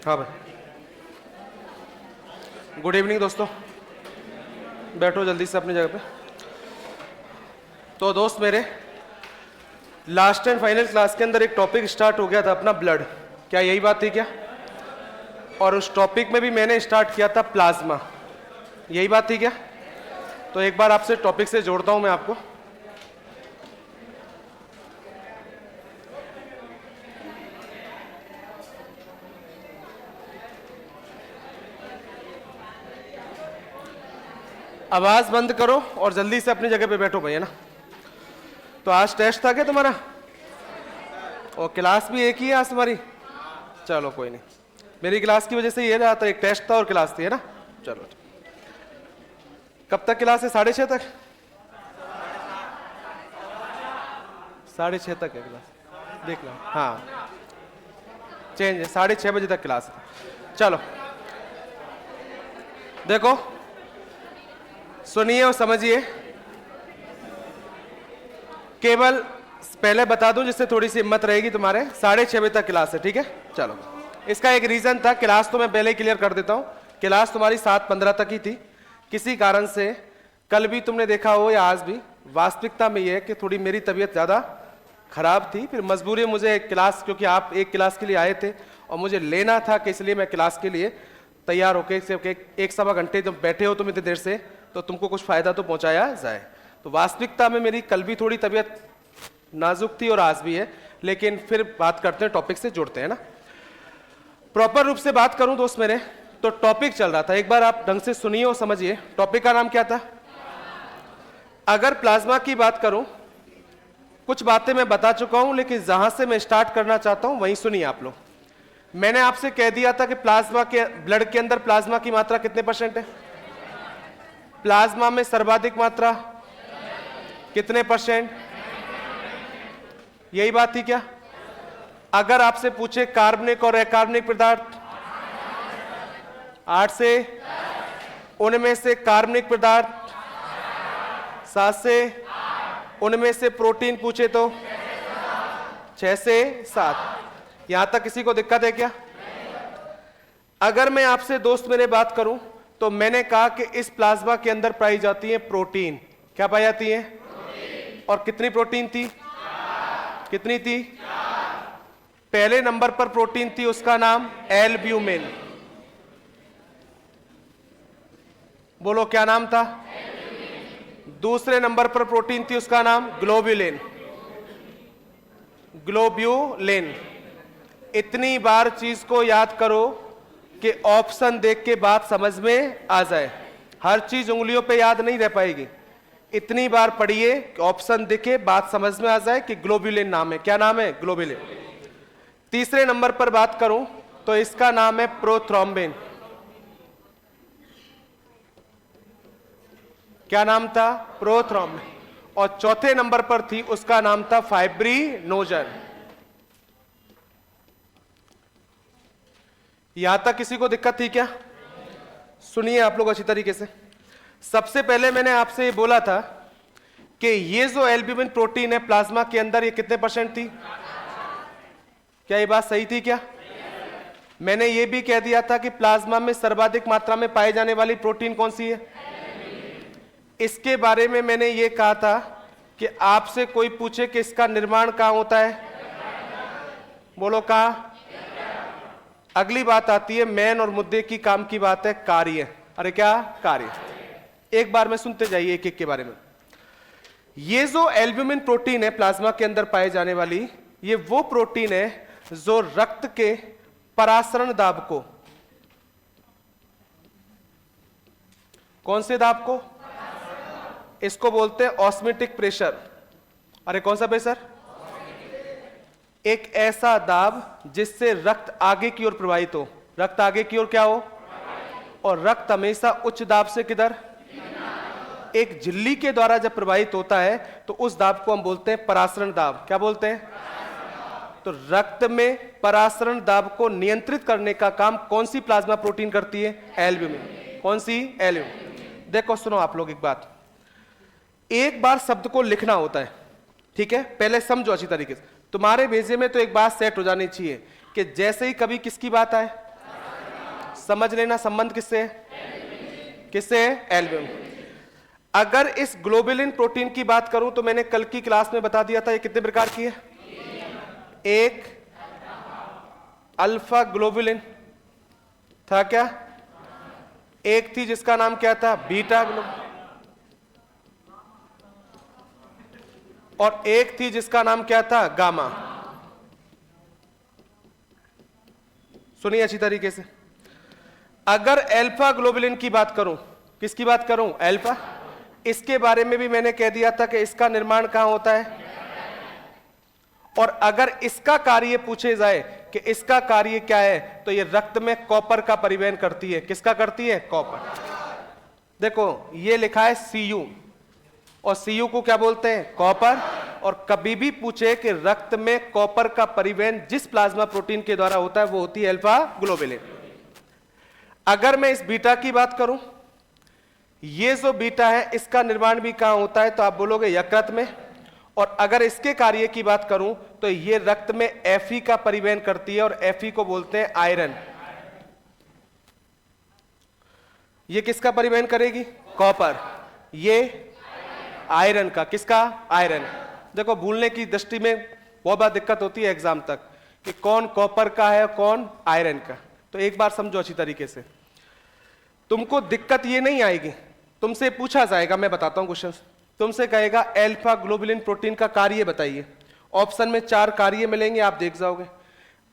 हाँ भाई, good evening दोस्तों, बैठो जल्दी से अपनी जगह पे। तो दोस्त मेरे, लास्ट एंड फाइनल क्लास के अंदर एक टॉपिक स्टार्ट हो गया था अपना ब्लड, क्या यही बात थी क्या? और उस टॉपिक में भी मैंने स्टार्ट किया था प्लाज्मा, यही बात थी क्या? तो एक बार आपसे टॉपिक से जोड़ता हूं मैं आपको। आवाज बंद करो और जल्दी से अपनी जगह पे बैठो भाई, है ना? तो आज टेस्ट था क्या तुम्हारा? और क्लास भी एक ही है आज तुम्हारी? चलो कोई नहीं, मेरी क्लास की वजह से ये रहा था, एक टेस्ट था और क्लास थी, है ना? चलो, कब तक क्लास है? 6:30 तक? 6:30 तक है क्लास, देख लो। हाँ चेंज है, 6:30 बजे तक क्लास है। चलो देखो, सुनिए और समझिए। केवल पहले बता दूं जिससे थोड़ी सी हिम्मत रहेगी तुम्हारे, 6:30 बजे तक क्लास है, ठीक है? चलो, इसका एक रीजन था, क्लास तो मैं पहले क्लियर कर देता हूं। क्लास तुम्हारी 7:15 तक ही थी, किसी कारण से कल भी तुमने देखा हो या आज भी, वास्तविकता में यह है कि थोड़ी मेरी तबीयत ज्यादा खराब थी, फिर मजबूरी मुझे क्लास, क्योंकि आप एक क्लास के लिए आए थे और मुझे लेना था, कि इसलिए मैं क्लास के लिए तैयार होकर एक सवा घंटे जब बैठे हो तुम इतनी देर से, तो तुमको कुछ फायदा तो पहुंचाया जाए। तो वास्तविकता में मेरी कल भी थोड़ी तबीयत नाजुक थी और आज भी है, लेकिन फिर बात करते हैं, टॉपिक से जुड़ते हैं ना। प्रॉपर रूप से बात करूं दोस्त मेरे, तो टॉपिक चल रहा था, एक बार आप ढंग से सुनिए और समझिए। टॉपिक का नाम क्या था? अगर प्लाज्मा की बात करूं, कुछ बातें मैं बता चुका हूं, लेकिन जहां से मैं स्टार्ट करना चाहता हूं वहीं सुनिए आप लोग। मैंने आपसे कह दिया था कि प्लाज्मा के ब्लड के अंदर प्लाज्मा की मात्रा कितने % है? प्लाज्मा में सर्वाधिक मात्रा कितने %? यही बात थी क्या? अगर आपसे पूछे कार्बनिक और अकार्बनिक पदार्थ, 8 से, उनमें से कार्बनिक पदार्थ 7 से, उनमें से प्रोटीन पूछे तो 6 से 7। यहां तक किसी को दिक्कत है क्या? अगर मैं आपसे दोस्त मेरे बात करूं, तो मैंने कहा कि इस प्लाज्मा के अंदर पाई जाती है प्रोटीन। क्या पाई जाती है? और कितनी प्रोटीन थी? कितनी थी? पहले नंबर पर प्रोटीन थी, उसका नाम एल्ब्यूमिन। बोलो क्या नाम था? दूसरे नंबर पर प्रोटीन थी, उसका नाम ग्लोब्यूलिन। ग्लोब्यूलिन। इतनी बार चीज को याद करो कि ऑप्शन देख के बात समझ में आ जाए। हर चीज उंगलियों पे याद नहीं रह पाएगी, इतनी बार पढ़िए कि ऑप्शन दिखे, बात समझ में आ जाए कि ग्लोब्यूलिन नाम है। क्या नाम है? ग्लोब्यूलिन। तीसरे नंबर पर बात करूं तो इसका नाम है प्रोथ्रोम्बिन। क्या नाम था? प्रोथ्रोम्बिन। और चौथे नंबर पर थी, उसका नाम था फाइब्रिनोजन। यहां तक किसी को दिक्कत थी क्या? सुनिए आप लोग अच्छी तरीके से। सबसे पहले मैंने आपसे ये बोला था कि ये जो एल्ब्यूमिन प्रोटीन है प्लाज्मा के अंदर, ये कितने % थी? क्या ये बात सही थी क्या? मैंने ये भी कह दिया था कि प्लाज्मा में सर्वाधिक मात्रा में पाई जाने वाली प्रोटीन कौन सी है? इसके बारे में मैंने ये कहा था कि आपसे कोई पूछे कि इसका निर्माण कहां होता है, बोलो कहां? अगली बात आती है मेन और मुद्दे की, काम की बात है कार्य। अरे क्या कार्य? एक बार में सुनते जाइए एक एक के बारे में। ये जो एल्ब्यूमिन प्रोटीन है प्लाज्मा के अंदर पाए जाने वाली, ये वो प्रोटीन है जो रक्त के परासरण दाब को, कौन से दाब को? इसको बोलते हैं ऑस्मोटिक प्रेशर। अरे कौन सा प्रेशर? एक ऐसा दाब जिससे रक्त आगे की ओर प्रवाहित हो। रक्त आगे की ओर क्या हो? और रक्त हमेशा उच्च दाब से किधर? एक झिल्ली के द्वारा जब प्रवाहित होता है तो उस दाब को हम बोलते हैं परासरण दाब। क्या बोलते हैं? तो रक्त में परासरण दाब को नियंत्रित करने का काम कौन सी प्लाज्मा प्रोटीन करती है? एल्ब्यूमिन। कौन सी? एल्ब्यूमिन। देखो सुनो आप लोग एक बात, एक बार शब्द को लिखना होता है, ठीक है? पहले समझो अच्छी तरीके से। तुम्हारे भेजे में तो एक बात सेट हो जानी चाहिए कि जैसे ही कभी किसकी बात आए, समझ लेना संबंध किससे है, किससे है, एल्ब्यूमिन। अगर इस ग्लोबुलिन प्रोटीन की बात करूं तो मैंने कल की क्लास में बता दिया था ये कितने प्रकार की है। एक अल्फा ग्लोबुलिन था क्या, एक थी जिसका नाम क्या था, बीटा ग्लोबुलिन, और एक थी जिसका नाम क्या था, गामा। सुनिए अच्छी तरीके से, अगर अल्फा ग्लोबुलिन की बात करूं, किसकी बात करूं, अल्फा, इसके बारे में भी मैंने कह दिया था कि इसका निर्माण कहां होता है, और अगर इसका कार्य पूछे जाए कि इसका कार्य क्या है तो ये रक्त में कॉपर का परिवहन करती है। किसका करती है, कॉपर। देखो ये लिखा है Cu, और Cu को क्या बोलते हैं, कॉपर। और कभी भी पूछे कि रक्त में कॉपर का परिवहन जिस प्लाज्मा प्रोटीन के द्वारा होता है वो होती है अल्फा ग्लोबुलिन। अगर मैं इस बीटा की बात करूं, ये जो बीटा है इसका निर्माण भी कहां होता है, तो आप बोलोगे यकृत में। और अगर इसके कार्य की बात करूं तो ये रक्त में Fe का परिवहन करती है, और Fe को बोलते हैं आयरन। ये किसका परिवहन करेगी, कॉपर, ये आयरन का, किसका, आयरन। देखो भूलने की दृष्टि में बहुत बार दिक्कत होती है एग्जाम तक कि कौन कॉपर का है कौन आयरन का, तो एक बार समझो अच्छी तरीके से, तुमको दिक्कत ये नहीं आएगी, तुमसे पूछा जाएगा, मैं बताता हूं क्वेश्चन, तुमसे कहेगा अल्फा ग्लोबुलिन प्रोटीन का कार्य बताइए, ऑप्शन में 4 कार्य मिलेंगे, आप देख जाओगे।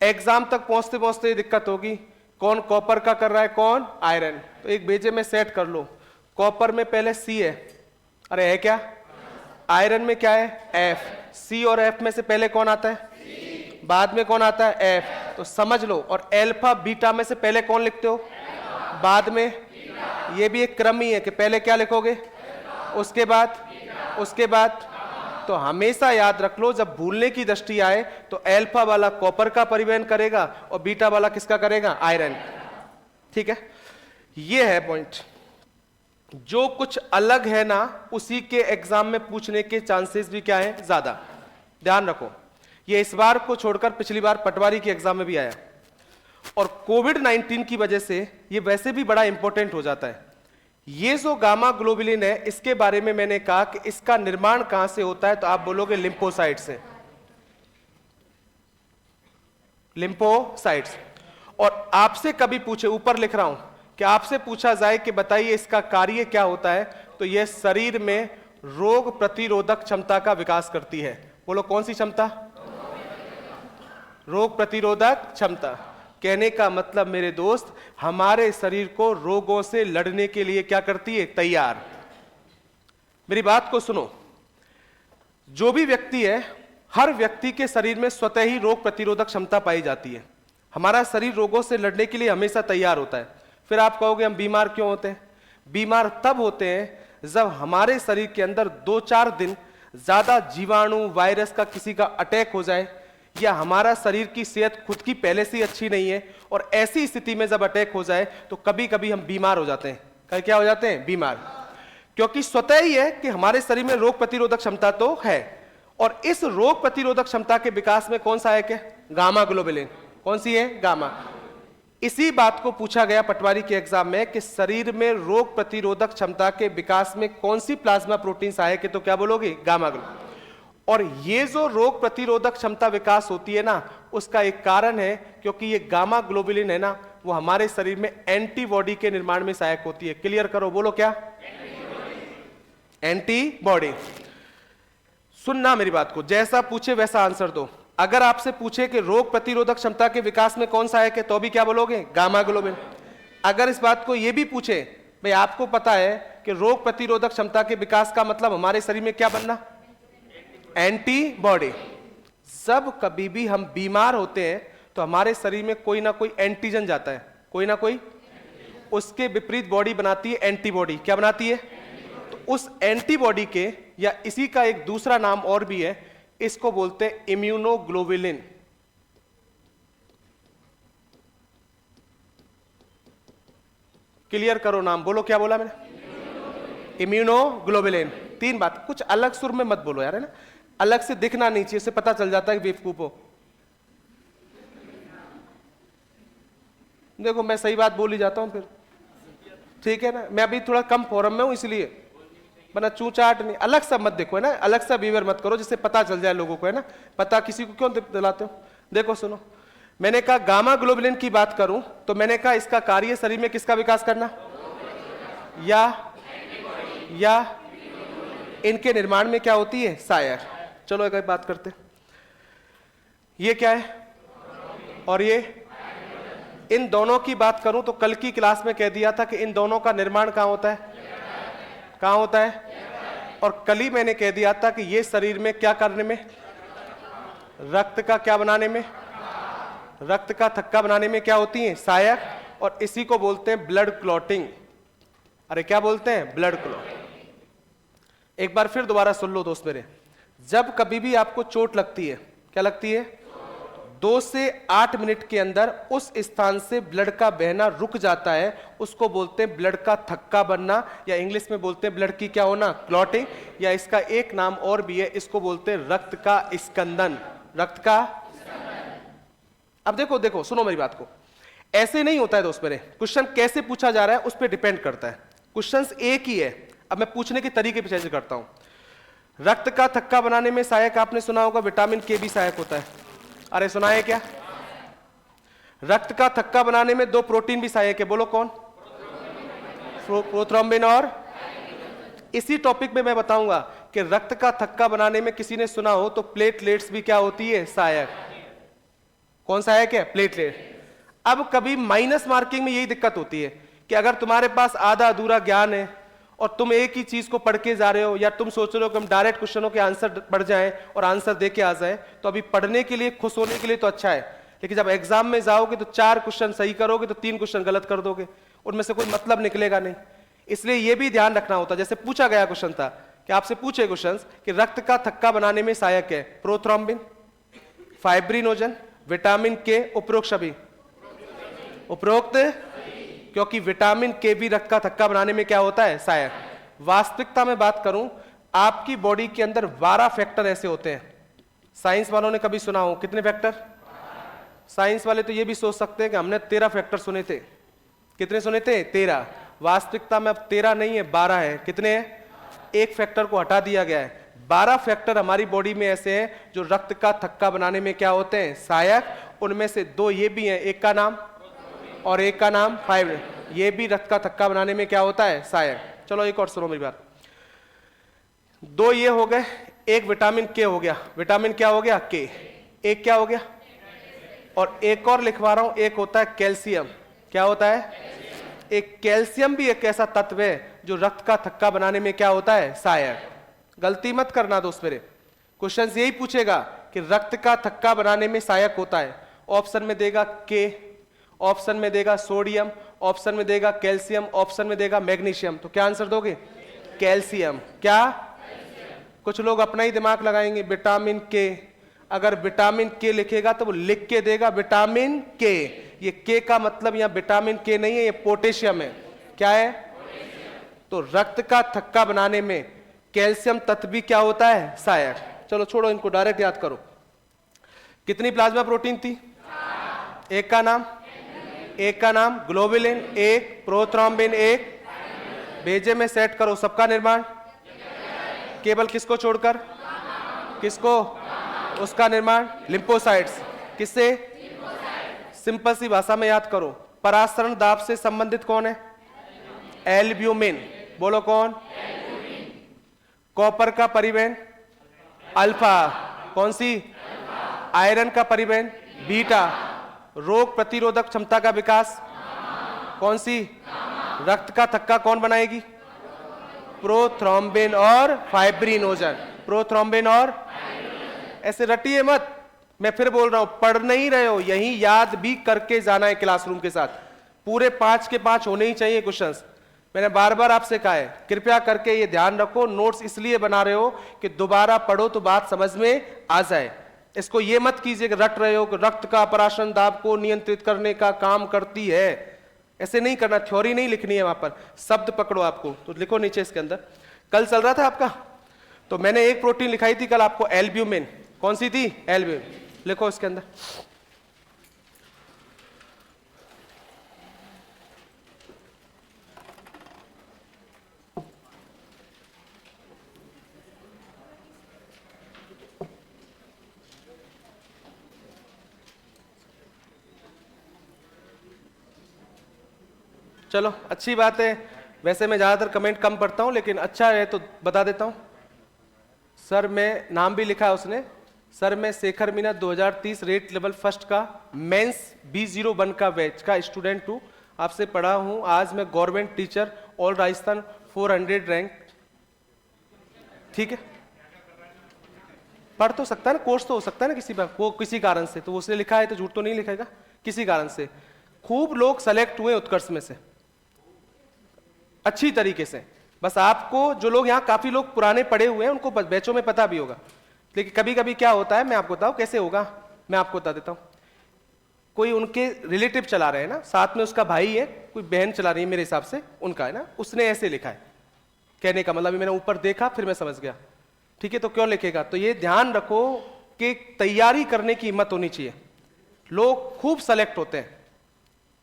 एग्जाम तक पहुंचते पहुंचते ये दिक्कत होगी, कौन कॉपर का कर रहा है कौन आयरन, तो एक बेजे में सेट कर लो। कॉपर में पहले C है, अरे है क्या, आयरन में क्या है, F, C और F में से पहले कौन आता है, C, बाद में कौन आता है, F, तो समझ लो। और अल्फा बीटा में से पहले कौन लिखते हो, बाद में, ये भी एक क्रम ही है कि पहले क्या लिखोगे, उसके बाद, उसके बाद। तो हमेशा याद रख लो जब भूलने की दृष्टि आए तो अल्फा वाला कॉपर का परिवहन करेगा और बीटा वाला किसका करेगा, आयरन। ठीक है, ये है पॉइंट। जो कुछ अलग है ना उसी के एग्जाम में पूछने के चांसेस भी क्या है, ज्यादा। ध्यान रखो, ये इस बार को छोड़कर पिछली बार पटवारी के एग्जाम में भी आया, और कोविड-19 की वजह से ये वैसे भी बड़ा इंपॉर्टेंट हो जाता है। ये जो गामा ग्लोबुलिन है इसके बारे में मैंने कहा कि इसका निर्माण कहां से होता है, तो आप बोलोगे लिम्फोसाइट से, लिम्फोसाइट्स। और आपसे कभी पूछे, ऊपर लिख रहा हूं कि आपसे पूछा जाए कि बताइए इसका कार्य क्या होता है, तो यह शरीर में रोग प्रतिरोधक क्षमता का विकास करती है। बोलो कौन सी क्षमता, रोग प्रतिरोधक क्षमता। कहने का मतलब मेरे दोस्त, हमारे शरीर को रोगों से लड़ने के लिए क्या करती है, तैयार। मेरी बात को सुनो, जो भी व्यक्ति है, हर व्यक्ति के शरीर में स्वतः ही रोग प्रतिरोधक क्षमता पाई जाती है। हमारा शरीर रोगों से लड़ने के लिए हमेशा तैयार होता है। फिर आप कहोगे हम बीमार क्यों होते हैं, बीमार तब होते हैं जब हमारे शरीर के अंदर 2-4 दिन ज्यादा जीवाणु वायरस का किसी का अटैक हो जाए, या हमारा शरीर की सेहत खुद की पहले से ही अच्छी नहीं है, और ऐसी स्थिति में जब अटैक हो जाए तो कभी कभी हम बीमार हो जाते हैं। क्या हो जाते हैं, बीमार। क्योंकि स्वतः ही है कि हमारे शरीर में रोग प्रतिरोधक क्षमता तो है, और इस रोग प्रतिरोधक क्षमता के विकास में कौन सा है, क्या, गामा ग्लोबुलिन। कौन सी है, गामा। इसी बात को पूछा गया पटवारी के एग्जाम में कि शरीर में रोग प्रतिरोधक क्षमता के विकास में कौन सी प्लाज्मा प्रोटीन सहायक है, तो क्या बोलोगे, गामा ग्लोबुलिन। और ये जो रोग प्रतिरोधक क्षमता विकास होती है ना, उसका एक कारण है क्योंकि ये गामा ग्लोबुलिन है ना, वो हमारे शरीर में एंटीबॉडी के निर्माण में सहायक होती है। क्लियर करो, बोलो क्या, एंटीबॉडी। सुनना मेरी बात को, जैसा पूछे वैसा आंसर दो। अगर आपसे पूछे कि रोग प्रतिरोधक क्षमता के विकास में कौन सहायक है, तो भी क्या बोलोगे, गामा ग्लोबुलिन। अगर इस बात को यह भी पूछे, भाई आपको पता है कि रोग प्रतिरोधक क्षमता के विकास का मतलब हमारे शरीर में क्या बनना, एंटीबॉडी। जब कभी भी हम बीमार होते हैं तो हमारे शरीर में कोई ना कोई एंटीजन जाता है, कोई ना कोई, उसके विपरीत बॉडी बनाती है एंटीबॉडी। क्या बनाती है, तो उस एंटीबॉडी के, या इसी का एक दूसरा नाम और भी है, इसको बोलते हैं इम्यूनोग्लोबुलिन। क्लियर करो नाम, बोलो क्या बोला मैंने, इम्यूनोग्लोबुलिन। 3 बात, कुछ अलग सुर में मत बोलो यार, है ना, अलग से दिखना नहीं चाहिए, उससे पता चल जाता है कि बेवकूफ हो। देखो मैं सही बात बोल ही जाता हूँ फिर, ठीक है ना। मैं अभी थोड़ा कम फॉरम में हूँ इसलिए, वरना चूचाट नहीं। अलग सा मत देखो है ना, अलग सा बिहेवियर मत करो जिससे पता चल जाए लोगों को, है ना। पता किसी को क्यों दिलाते हो। देखो सुनो, मैंने कहा गामा ग्लोबुलिन की बात करूं तो मैंने कहा इसका कार्य शरीर में किसका विकास करना, या इनके निर्माण में क्या होती है, सहायक। चलो एक बात करते, ये क्या है और ये, इन दोनों की बात करूं तो कल की क्लास में कह दिया था कि इन दोनों का निर्माण कहां होता है, कहां होता है। और कल ही मैंने कह दिया था कि ये शरीर में क्या करने में, रक्त का क्या बनाने में, रक्त का थक्का बनाने में क्या होती है, सहायक। और इसी को बोलते हैं ब्लड क्लॉटिंग। अरे क्या बोलते हैं, ब्लड क्लॉट। एक बार फिर दोबारा सुन लो दोस्त मेरे, जब कभी भी आपको चोट लगती है, क्या लगती है, 2 से 8 मिनट के अंदर उस स्थान से ब्लड का बहना रुक जाता है, उसको बोलते हैं ब्लड का थक्का बनना, या इंग्लिश में बोलते हैं ब्लड की क्या होना, क्लॉटिंग। या इसका एक नाम और भी है, इसको बोलते हैं रक्त का स्कंदन, रक्त का। अब देखो देखो सुनो मेरी बात को, ऐसे नहीं होता है दोस्त मेरे। क्वेश्चन कैसे पूछा जा रहा है उस पर डिपेंड करता है। क्वेश्चन एक ही है, अब मैं पूछने के तरीके पे चेंज करता हूं। रक्त का थक्का बनाने में सहायक आपने सुना होगा विटामिन के भी सहायक होता है। अरे सुना है क्या। रक्त का थक्का बनाने में 2 प्रोटीन भी सहायक है, बोलो कौन, प्रोथ्रोम्बिन और। इसी टॉपिक में मैं बताऊंगा कि रक्त का थक्का बनाने में किसी ने सुना हो तो प्लेटलेट्स भी क्या होती है, सहायक। कौन सहायक है, प्लेटलेट। अब कभी माइनस मार्किंग में यही दिक्कत होती है कि अगर तुम्हारे पास आधा अधूरा ज्ञान है और तुम एक ही चीज को पढ़ के जा रहे हो, या तुम सोच रहे हो कि हम डायरेक्ट क्वेश्चनों के आंसर पढ़ जाएं और आंसर दे के आ जाए, तो अभी पढ़ने के लिए, खुश होने के लिए तो अच्छा है, लेकिन जब एग्जाम में जाओगे तो 4 क्वेश्चन सही करोगे तो 3 क्वेश्चन गलत कर दोगे, उनमें से कोई मतलब निकलेगा नहीं। इसलिए यह भी ध्यान रखना होता है। जैसे पूछा गया क्वेश्चन था कि आपसे पूछे क्वेश्चन कि रक्त का थक्का बनाने में सहायक है प्रोथ्रोम्बिन, फाइब्रिनोजन, विटामिन के, उपरोक्त सभी, उपरोक्त, क्योंकि विटामिन के भी रक्त का थक्का बनाने में क्या होता है, सहायक। वास्तविकता में बात करूं, आपकी बॉडी के अंदर 12 फैक्टर ऐसे होते हैं। साइंस वालों ने कभी सुना हो कितने फैक्टर, साइंस वाले तो ये भी सोच सकते हैं कि हमने 13 फैक्टर सुने थे। कितने सुने थे, 13। वास्तविकता में अब 13 नहीं है, 12 है। कितने हैं, एक फैक्टर को हटा दिया गया है। 12 फैक्टर हमारी बॉडी में ऐसे हैं जो रक्त का थक्का बनाने में क्या होते हैं, सहायक। उनमें से 2 ये भी हैं, एक का नाम और एक का नाम फाइब्रिन, ये भी रक्त का थक्का बनाने में क्या होता है, सहायक। चलो एक और सुनो मेरी बात, 2 ये हो गए, एक विटामिन के हो गया, विटामिन क्या हो गया, के। एक क्या हो गया, और एक और लिखवा रहा हूं, एक होता है कैल्शियम। क्या होता है, एक कैल्शियम भी एक ऐसा तत्व है जो रक्त का थक्का बनाने में क्या होता है, सहायक। गलती मत करना दोस्त मेरे, क्वेश्चन यही पूछेगा कि रक्त का थक्का बनाने में सहायक होता है। ऑप्शन में देगा के, ऑप्शन में देगा सोडियम, ऑप्शन में देगा कैल्शियम, ऑप्शन में देगा मैग्नीशियम। तो क्या आंसर दोगे, कैल्शियम। क्या, कुछ लोग अपना ही दिमाग लगाएंगे, विटामिन के। अगर विटामिन के लिखेगा तो वो लिख के देगा विटामिन के। ये के का मतलब यहां विटामिन के नहीं है, ये पोटेशियम है। क्या है, तो रक्त का थक्का बनाने में कैल्शियम तत्व भी क्या होता है, सहायक। चलो छोड़ो इनको, डायरेक्ट याद करो। कितनी प्लाज्मा प्रोटीन थी, एक का नाम, एक का नाम ग्लोबुलिन, एक प्रोथ्रोम्बिन, एक। भेजे में सेट करो सबका निर्माण, केवल किसको छोड़कर, किसको, उसका निर्माण लिम्फोसाइट्स। किससे, सिंपल सी भाषा में याद करो, परासरण दाब से संबंधित कौन है, एल्ब्यूमिन। बोलो कौन, कॉपर का परिवहन अल्फा, कौन सी, आयरन का परिवहन बीटा। रोग प्रतिरोधक क्षमता का विकास कौन सी, रक्त का थक्का कौन बनाएगी, प्रोथ्रोम्बिन और फाइब्रिनोजन, प्रोथ्रोम्बिन और। ऐसे रटिए मत, मैं फिर बोल रहा हूं, पढ़ नहीं रहे हो, यही याद भी करके जाना है क्लासरूम के साथ। पूरे 5 के 5 होने ही चाहिए क्वेश्चंस। मैंने बार बार आपसे कहा है, कृपया करके ये ध्यान रखो, नोट्स इसलिए बना रहे हो कि दोबारा पढ़ो तो बात समझ में आ जाए। इसको ये मत कीजिए कि रट रहे हो कि रक्त का अपराशन दाब को नियंत्रित करने का काम करती है। ऐसे नहीं करना, थ्योरी नहीं लिखनी है, वहां पर शब्द पकड़ो आपको। तो लिखो नीचे इसके अंदर, कल चल रहा था आपका, तो मैंने एक प्रोटीन लिखाई थी कल आपको, एल्ब्यूमिन। कौन सी थी, एल्ब्यूमिन। लिखो इसके अंदर, चलो अच्छी बात है। वैसे मैं ज़्यादातर कमेंट कम पढ़ता हूँ, लेकिन अच्छा है तो बता देता हूँ। सर मैं नाम भी लिखा है उसने। सर मैं Shekhar Meena 2030 rate level first का मेंस B01 का बैच का स्टूडेंट हूँ। आपसे पढ़ा हूँ। आज मैं government teacher all Rajasthan 400 rank. ठीक है, पढ़ तो सकता है ना, कोर्स तो हो सकता है ना किसी पर, वो किसी कारण से, तो उसने लिखा है तो झूठ तो नहीं लिखेगा। किसी कारण से खूब लोग सेलेक्ट हुए उत्कर्ष में से अच्छी तरीके से। बस आपको, जो लोग यहाँ काफी लोग पुराने पढ़े हुए हैं उनको बैचों में पता भी होगा, लेकिन कभी कभी क्या होता है, मैं आपको बताऊं कैसे होगा, मैं आपको बता देता हूं। कोई उनके रिलेटिव चला रहे हैं ना, साथ में उसका भाई है, कोई बहन चला रही है मेरे हिसाब से उनका है ना, उसने ऐसे लिखा है। कहने का मतलब मैंने ऊपर देखा फिर मैं समझ गया। ठीक है, तो क्यों लिखेगा? तो ये ध्यान रखो कि तैयारी करने की हिम्मत होनी चाहिए। लोग खूब सेलेक्ट होते हैं।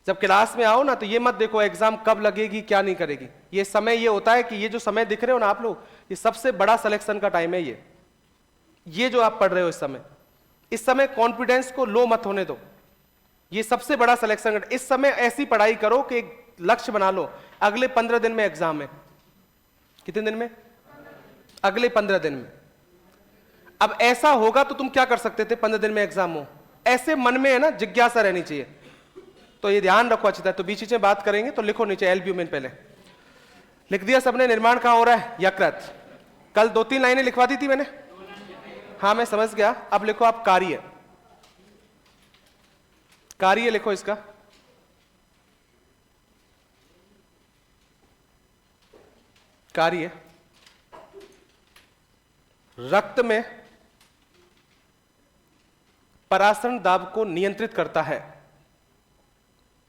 जब क्लास में आओ ना तो ये मत देखो एग्जाम कब लगेगी क्या नहीं करेगी। ये समय ये होता है कि ये जो समय दिख रहे हो ना आप लोग, ये सबसे बड़ा सिलेक्शन का टाइम है। ये जो आप पढ़ रहे हो इस समय कॉन्फिडेंस को लो मत होने दो। ये सबसे बड़ा सिलेक्शन का, इस समय ऐसी पढ़ाई करो कि एक लक्ष्य बना लो। अगले 15 दिन में एग्जाम है। कितने दिन में? अगले 15 दिन में। अब ऐसा होगा तो तुम क्या कर सकते थे? 15 दिन में एग्जाम हो, ऐसे मन में है ना जिज्ञासा रहनी चाहिए। तो ये ध्यान रखो अच्छी तरह। तो बीच में बात करेंगे तो लिखो नीचे एल्ब्यूमिन। पहले लिख दिया सबने। निर्माण कहां हो रहा है? यकृत। कल 2-3 लाइनें लिखवा दी थी मैंने। हाँ मैं समझ गया। अब लिखो आप कार्य। कार्य लिखो इसका। कार्य रक्त में परासरण दाब को नियंत्रित करता है।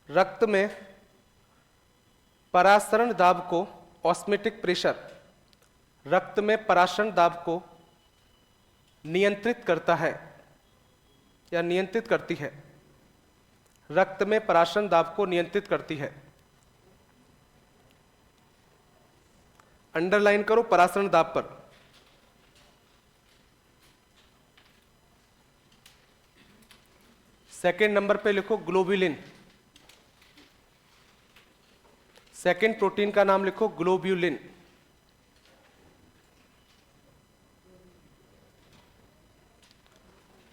रक्त में परासरण दाब को, ऑस्मेटिक प्रेशर, रक्त में परासरण दाब को नियंत्रित करता है या नियंत्रित करती है। रक्त में परासरण दाब को नियंत्रित करती है। अंडरलाइन करो परासरण दाब पर। सेकेंड नंबर पे लिखो ग्लोब्यूलिन। सेकेंड प्रोटीन का नाम लिखो ग्लोब्यूलिन।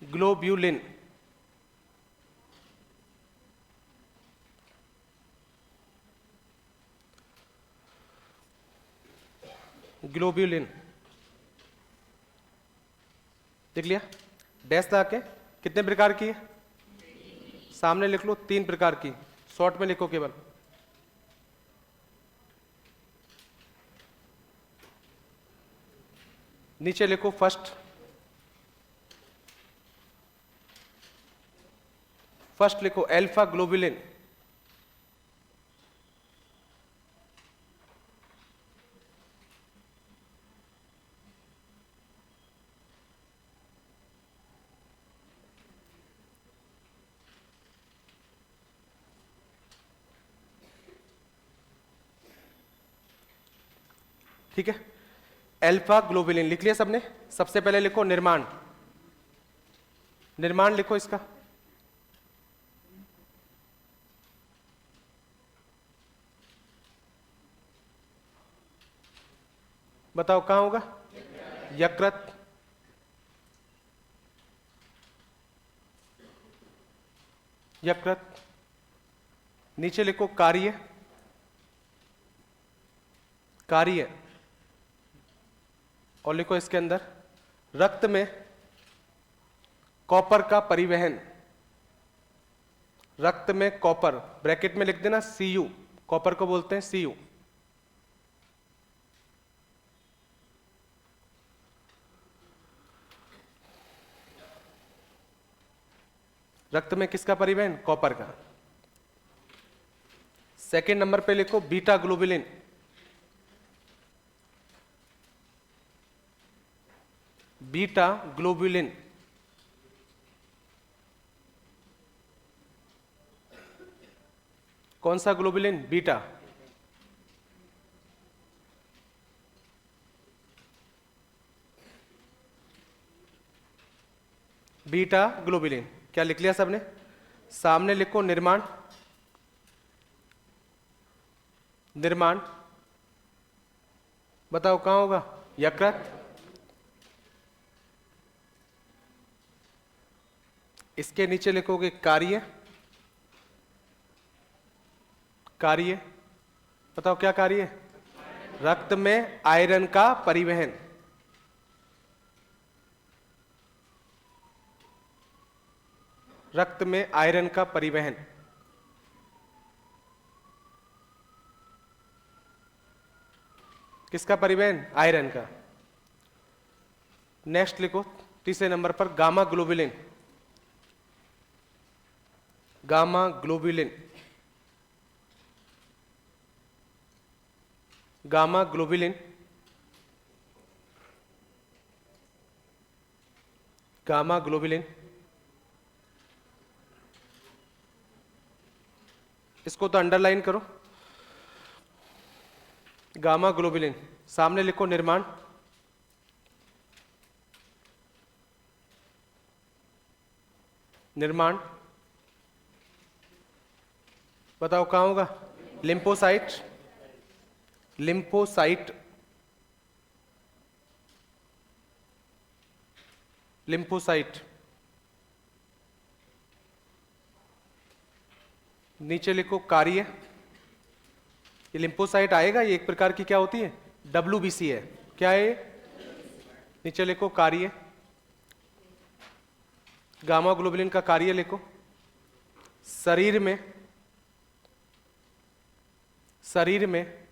ग्लोब्यूलिन। ग्लोब्यूलिन देख लिया? डैश लगा के। कितने प्रकार की है? सामने लिख लो 3 प्रकार की। शॉर्ट में लिखो केवल। नीचे लिखो फर्स्ट। फर्स्ट लिखो अल्फा ग्लोबुलिन। ठीक है, अल्फा ग्लोबुलिन लिख लिया सबने। सबसे पहले लिखो निर्माण। निर्माण लिखो इसका। बताओ कहां होगा? यकृत। यकृत। नीचे लिखो कार्य। कार्य और लिखो इसके अंदर रक्त में कॉपर का परिवहन। रक्त में कॉपर, ब्रैकेट में लिख देना Cu। कॉपर को बोलते हैं Cu। रक्त में किसका परिवहन? कॉपर का। सेकेंड नंबर पे लिखो बीटा ग्लोबुलिन। Beta globulin. कौन सा ग्लोबुलिन? बीटा। Beta globulin. क्या लिख लिया सबने? सामने लिखो निर्माण। निर्माण, बताओ कहां होगा? यकृत। इसके नीचे लिखोगे कार्य, कार्य, बताओ क्या कार्य है? रक्त में आयरन का परिवहन। रक्त में आयरन का परिवहन। किसका परिवहन? आयरन का। नेक्स्ट लिखो तीसरे नंबर पर gamma globulin. Gamma globulin, gamma globulin, gamma globulin, इसको तो अंडरलाइन करो। गामा ग्लोबुलिन, सामने लिखो निर्माण, निर्माण, बताओ कहां होगा? Lymphocyte, lymphocyte, lymphocyte. नीचे लिखो कार्य। ये लिम्फोसाइट आएगा, ये एक प्रकार की क्या होती है? WBC है। क्या है? नीचे लिखो कार्य। गामा ग्लोबुलिन का कार्य लिखो। शरीर में, शरीर में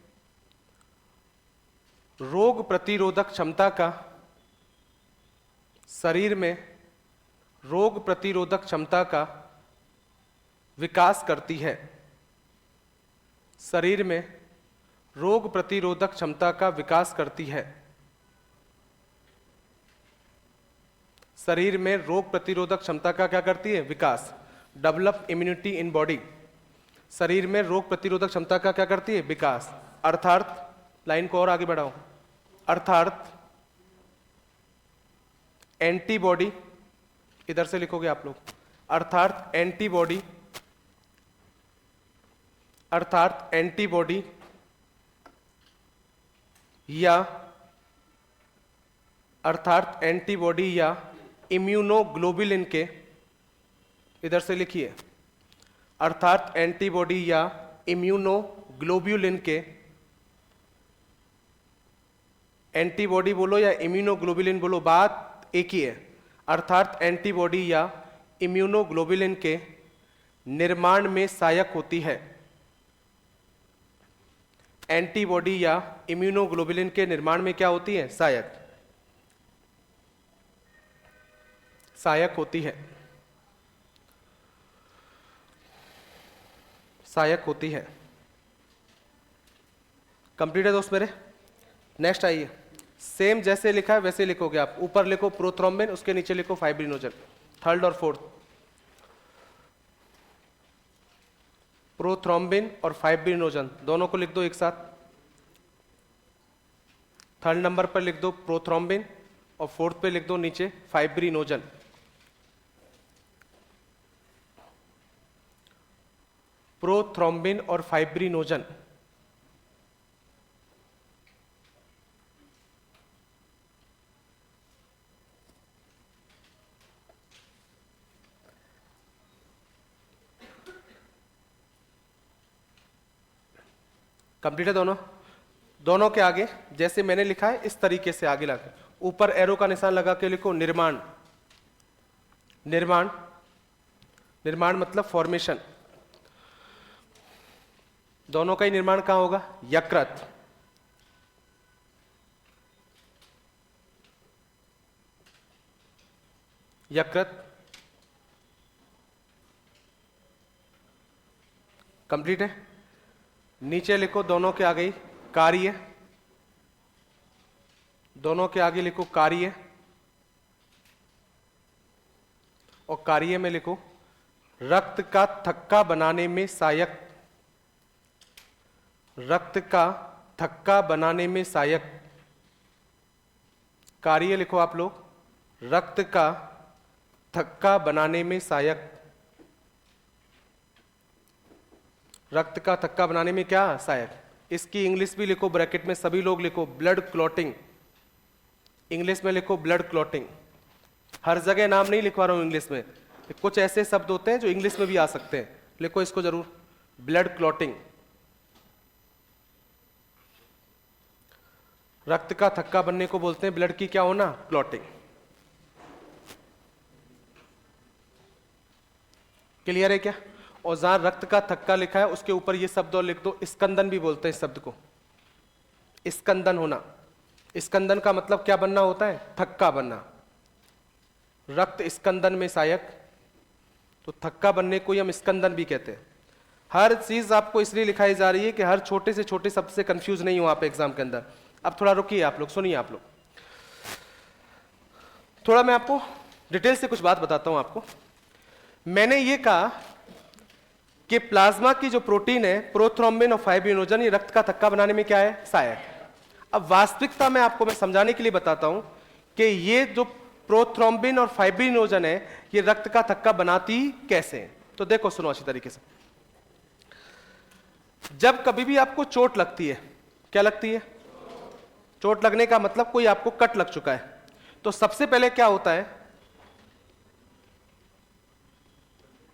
रोग प्रतिरोधक क्षमता का, शरीर में रोग प्रतिरोधक क्षमता का विकास करती है। शरीर में रोग प्रतिरोधक क्षमता का विकास करती है। शरीर में रोग प्रतिरोधक क्षमता का क्या करती है? विकास। Develop immunity in body. शरीर में रोग प्रतिरोधक क्षमता का क्या करती है? विकास। अर्थात, लाइन को और आगे बढ़ाओ, अर्थात एंटीबॉडी, इधर से लिखोगे आप लोग, अर्थात एंटीबॉडी, अर्थात एंटीबॉडी या, अर्थात एंटीबॉडी या इम्यूनोग्लोबुलिन के, इधर से लिखिए, अर्थात एंटीबॉडी या इम्यूनोग्लोबुलिन के, एंटीबॉडी बोलो या इम्यूनोग्लोबुलिन बोलो, बात एक ही है। अर्थात एंटीबॉडी या इम्यूनोग्लोबुलिन के निर्माण में सहायक होती है। एंटीबॉडी या इम्यूनोग्लोबुलिन के निर्माण में क्या होती है? सहायक, सहायक होती है, सहायक होती है। कंप्लीट है दोस्त मेरे। नेक्स्ट आइए, सेम जैसे लिखा है वैसे लिखोगे आप। ऊपर लिखो प्रोथ्रोम्बिन, उसके नीचे लिखो फाइब्रिनोजन, थर्ड और फोर्थ। प्रोथ्रोम्बिन और फाइब्रिनोजन दोनों को लिख दो एक साथ। थर्ड नंबर पर लिख दो प्रोथ्रोम्बिन और फोर्थ पे लिख दो नीचे फाइब्रिनोजन। प्रोथ्रोम्बिन और फाइब्रिनोजन। कंप्लीट है दोनों। दोनों के आगे जैसे मैंने लिखा है इस तरीके से आगे लगा, ऊपर एरो का निशान लगा के लिखो निर्माण। निर्माण, निर्माण मतलब फॉर्मेशन। दोनों का ही निर्माण कहां होगा? यकृत। यकृत। कंप्लीट है। नीचे लिखो दोनों के आगे कार्य, दोनों के आगे लिखो कार्य और कार्य में लिखो रक्त का थक्का बनाने में सहायक, रक्त का थक्का बनाने में सहायक। कार्य लिखो आप लोग, रक्त का थक्का बनाने में सहायक। रक्त का थक्का बनाने में क्या? सहायक। इसकी इंग्लिश भी लिखो ब्रैकेट में, सभी लोग लिखो ब्लड क्लॉटिंग, इंग्लिश में लिखो ब्लड क्लॉटिंग। हर जगह नाम नहीं लिखवा रहा हूं इंग्लिश में, कुछ ऐसे शब्द होते हैं जो इंग्लिश में भी आ सकते हैं, लिखो इसको जरूर, ब्लड क्लॉटिंग। रक्त का थक्का बनने को बोलते हैं ब्लड की क्या होना, क्लॉटिंग। क्लियर है क्या? और जहां रक्त का थक्का लिखा है उसके ऊपर ये शब्द और लिख दो, स्कंदन भी बोलते हैं इस शब्द को, स्कंदन होना। स्कंदन का मतलब क्या बनना होता है, थक्का बनना। रक्त स्कंदन में सहायक, तो थक्का बनने को ही हम स्कंदन भी कहते हैं। हर चीज आपको इसलिए लिखाई जा रही है कि हर छोटे से छोटे शब्द से कंफ्यूज नहीं हो आप एग्जाम के अंदर। अब थोड़ा रुकिए आप लोग, सुनिए आप लोग, थोड़ा मैं आपको डिटेल से कुछ बात बताता हूं आपको। मैंने ये कहा कि प्लाज्मा की जो प्रोटीन है प्रोथ्रोम्बिन और फाइब्रिनोजन, ये रक्त का थक्का बनाने में क्या है, सहायक। अब वास्तविकता में आपको मैं समझाने के लिए बताता हूं कि ये जो प्रोथ्रोम्बिन और फाइब्रिनोजन है ये रक्त का थक्का बनाती कैसे है। तो देखो सुनो अच्छी तरीके से, जब कभी भी आपको चोट लगती है, क्या लगती है, चोट लगने का मतलब कोई आपको कट लग चुका है, तो सबसे पहले क्या होता है,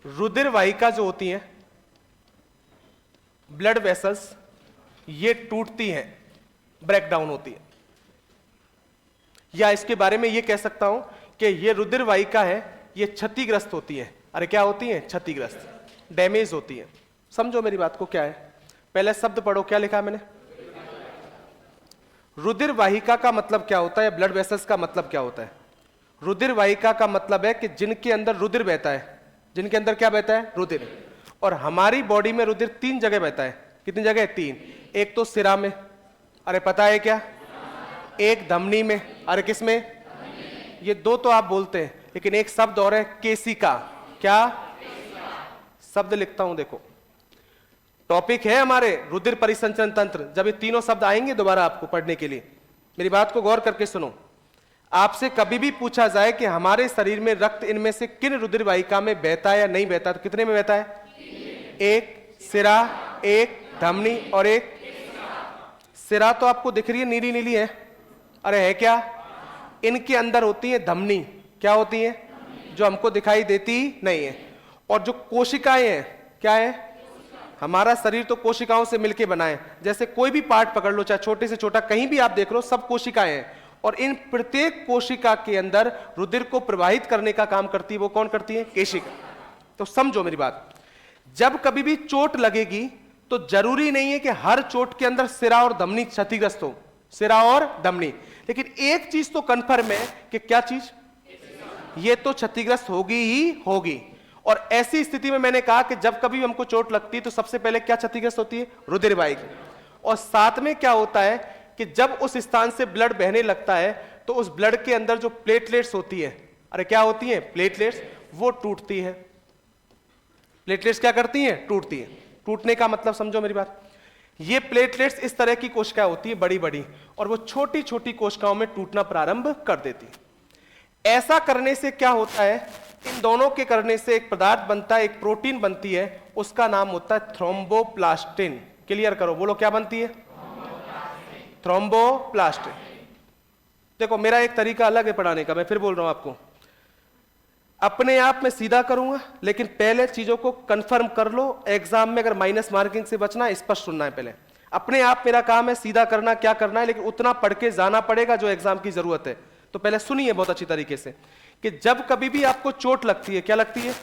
रुधिर वाहिका जो होती है, ब्लड वेसल्स, ये टूटती हैं, ब्रेकडाउन होती है। या इसके बारे में ये कह सकता हूं कि ये रुधिर वाहिका है, ये क्षतिग्रस्त होती है। अरे क्या होती है, क्षतिग्रस्त, डैमेज होती है। समझो मेरी बात को, क्या है, पहले शब्द पढ़ो, क्या लिखा है मैंने। रुधिर वाहिका का मतलब क्या होता है, ब्लड वेसल्स का मतलब क्या होता है। रुधिर वाहिका का मतलब है कि जिनके अंदर रुधिर बहता है, जिनके अंदर क्या बहता है, रुधिर। और हमारी बॉडी में रुधिर 3 जगह बहता है। कितनी जगह, 3। एक तो सिरा में, अरे पता है क्या, एक धमनी में, अरे किस में, ये 2 तो आप बोलते हैं, लेकिन एक शब्द और है, केशिका। क्या शब्द लिखता हूं, देखो टॉपिक है हमारे रुधिर परिसंचरण तंत्र। जब ये तीनों शब्द आएंगे दोबारा आपको पढ़ने के लिए, मेरी बात को गौर करके सुनो। आपसे कभी भी पूछा जाए कि हमारे शरीर में रक्त इनमें से किन रुधिर वाहिका में बहता है या नहीं बहता, तो कितने में बहता है, एक सिरा, एक धमनी और एक। सिरा तो आपको दिख रही है, नीली नीली है, अरे है क्या, इनके अंदर होती है धमनी। क्या होती है, जो हमको दिखाई देती नहीं है। और जो कोशिकाएं हैं, क्या है, हमारा शरीर तो कोशिकाओं से मिलकर बना है। जैसे कोई भी पार्ट पकड़ लो, चाहे छोटे से छोटा कहीं भी आप देख लो, सब कोशिकाएं हैं। और इन प्रत्येक कोशिका के अंदर रुधिर को प्रवाहित करने का काम करती है, वो कौन करती है, केशिका। तो समझो मेरी बात, जब कभी भी चोट लगेगी तो जरूरी नहीं है कि हर चोट के अंदर सिरा और धमनी क्षतिग्रस्त हो, सिरा और धमनी, लेकिन एक चीज तो कंफर्म है कि क्या चीज, ये तो क्षतिग्रस्त होगी ही होगी। और ऐसी स्थिति में मैंने कहा कि जब कभी हमको चोट लगती है तो सबसे पहले क्या क्षतिग्रस्त होती है, रुधिर वाहिका। और साथ में क्या होता है कि जब उस स्थान से ब्लड बहने लगता है तो उस ब्लड के अंदर जो प्लेटलेट्स होती है, अरे क्या होती है, प्लेटलेट्स, वो टूटती है। प्लेटलेट्स क्या करती हैं, टूटती है। टूटने का मतलब समझो मेरी बात, ये प्लेटलेट्स इस तरह की कोशिकाएं होती है बड़ी बड़ी, और वो छोटी छोटी कोशिकाओं में टूटना प्रारंभ कर देती है। ऐसा करने से क्या होता है, इन दोनों के करने से एक पदार्थ बनता है, एक प्रोटीन बनती है, उसका नाम होता है थ्रोम्बोप्लास्टिन। क्लियर करो, बोलो क्या बनती है, थ्रोम्बोप्लास्टिन। देखो मेरा एक तरीका अलग है पढ़ाने का, मैं फिर बोल रहा हूं आपको, अपने आप में सीधा करूंगा, लेकिन पहले चीजों को कंफर्म कर लो। एग्जाम में अगर माइनस मार्किंग से बचना है, स्पष्ट सुनना है पहले। अपने आप मेरा काम है सीधा करना, क्या करना है, लेकिन उतना पढ़ के जाना पड़ेगा जो एग्जाम की जरूरत है। तो पहले सुनिए बहुत अच्छी तरीके से कि जब कभी भी आपको चोट लगती है, क्या लगती है,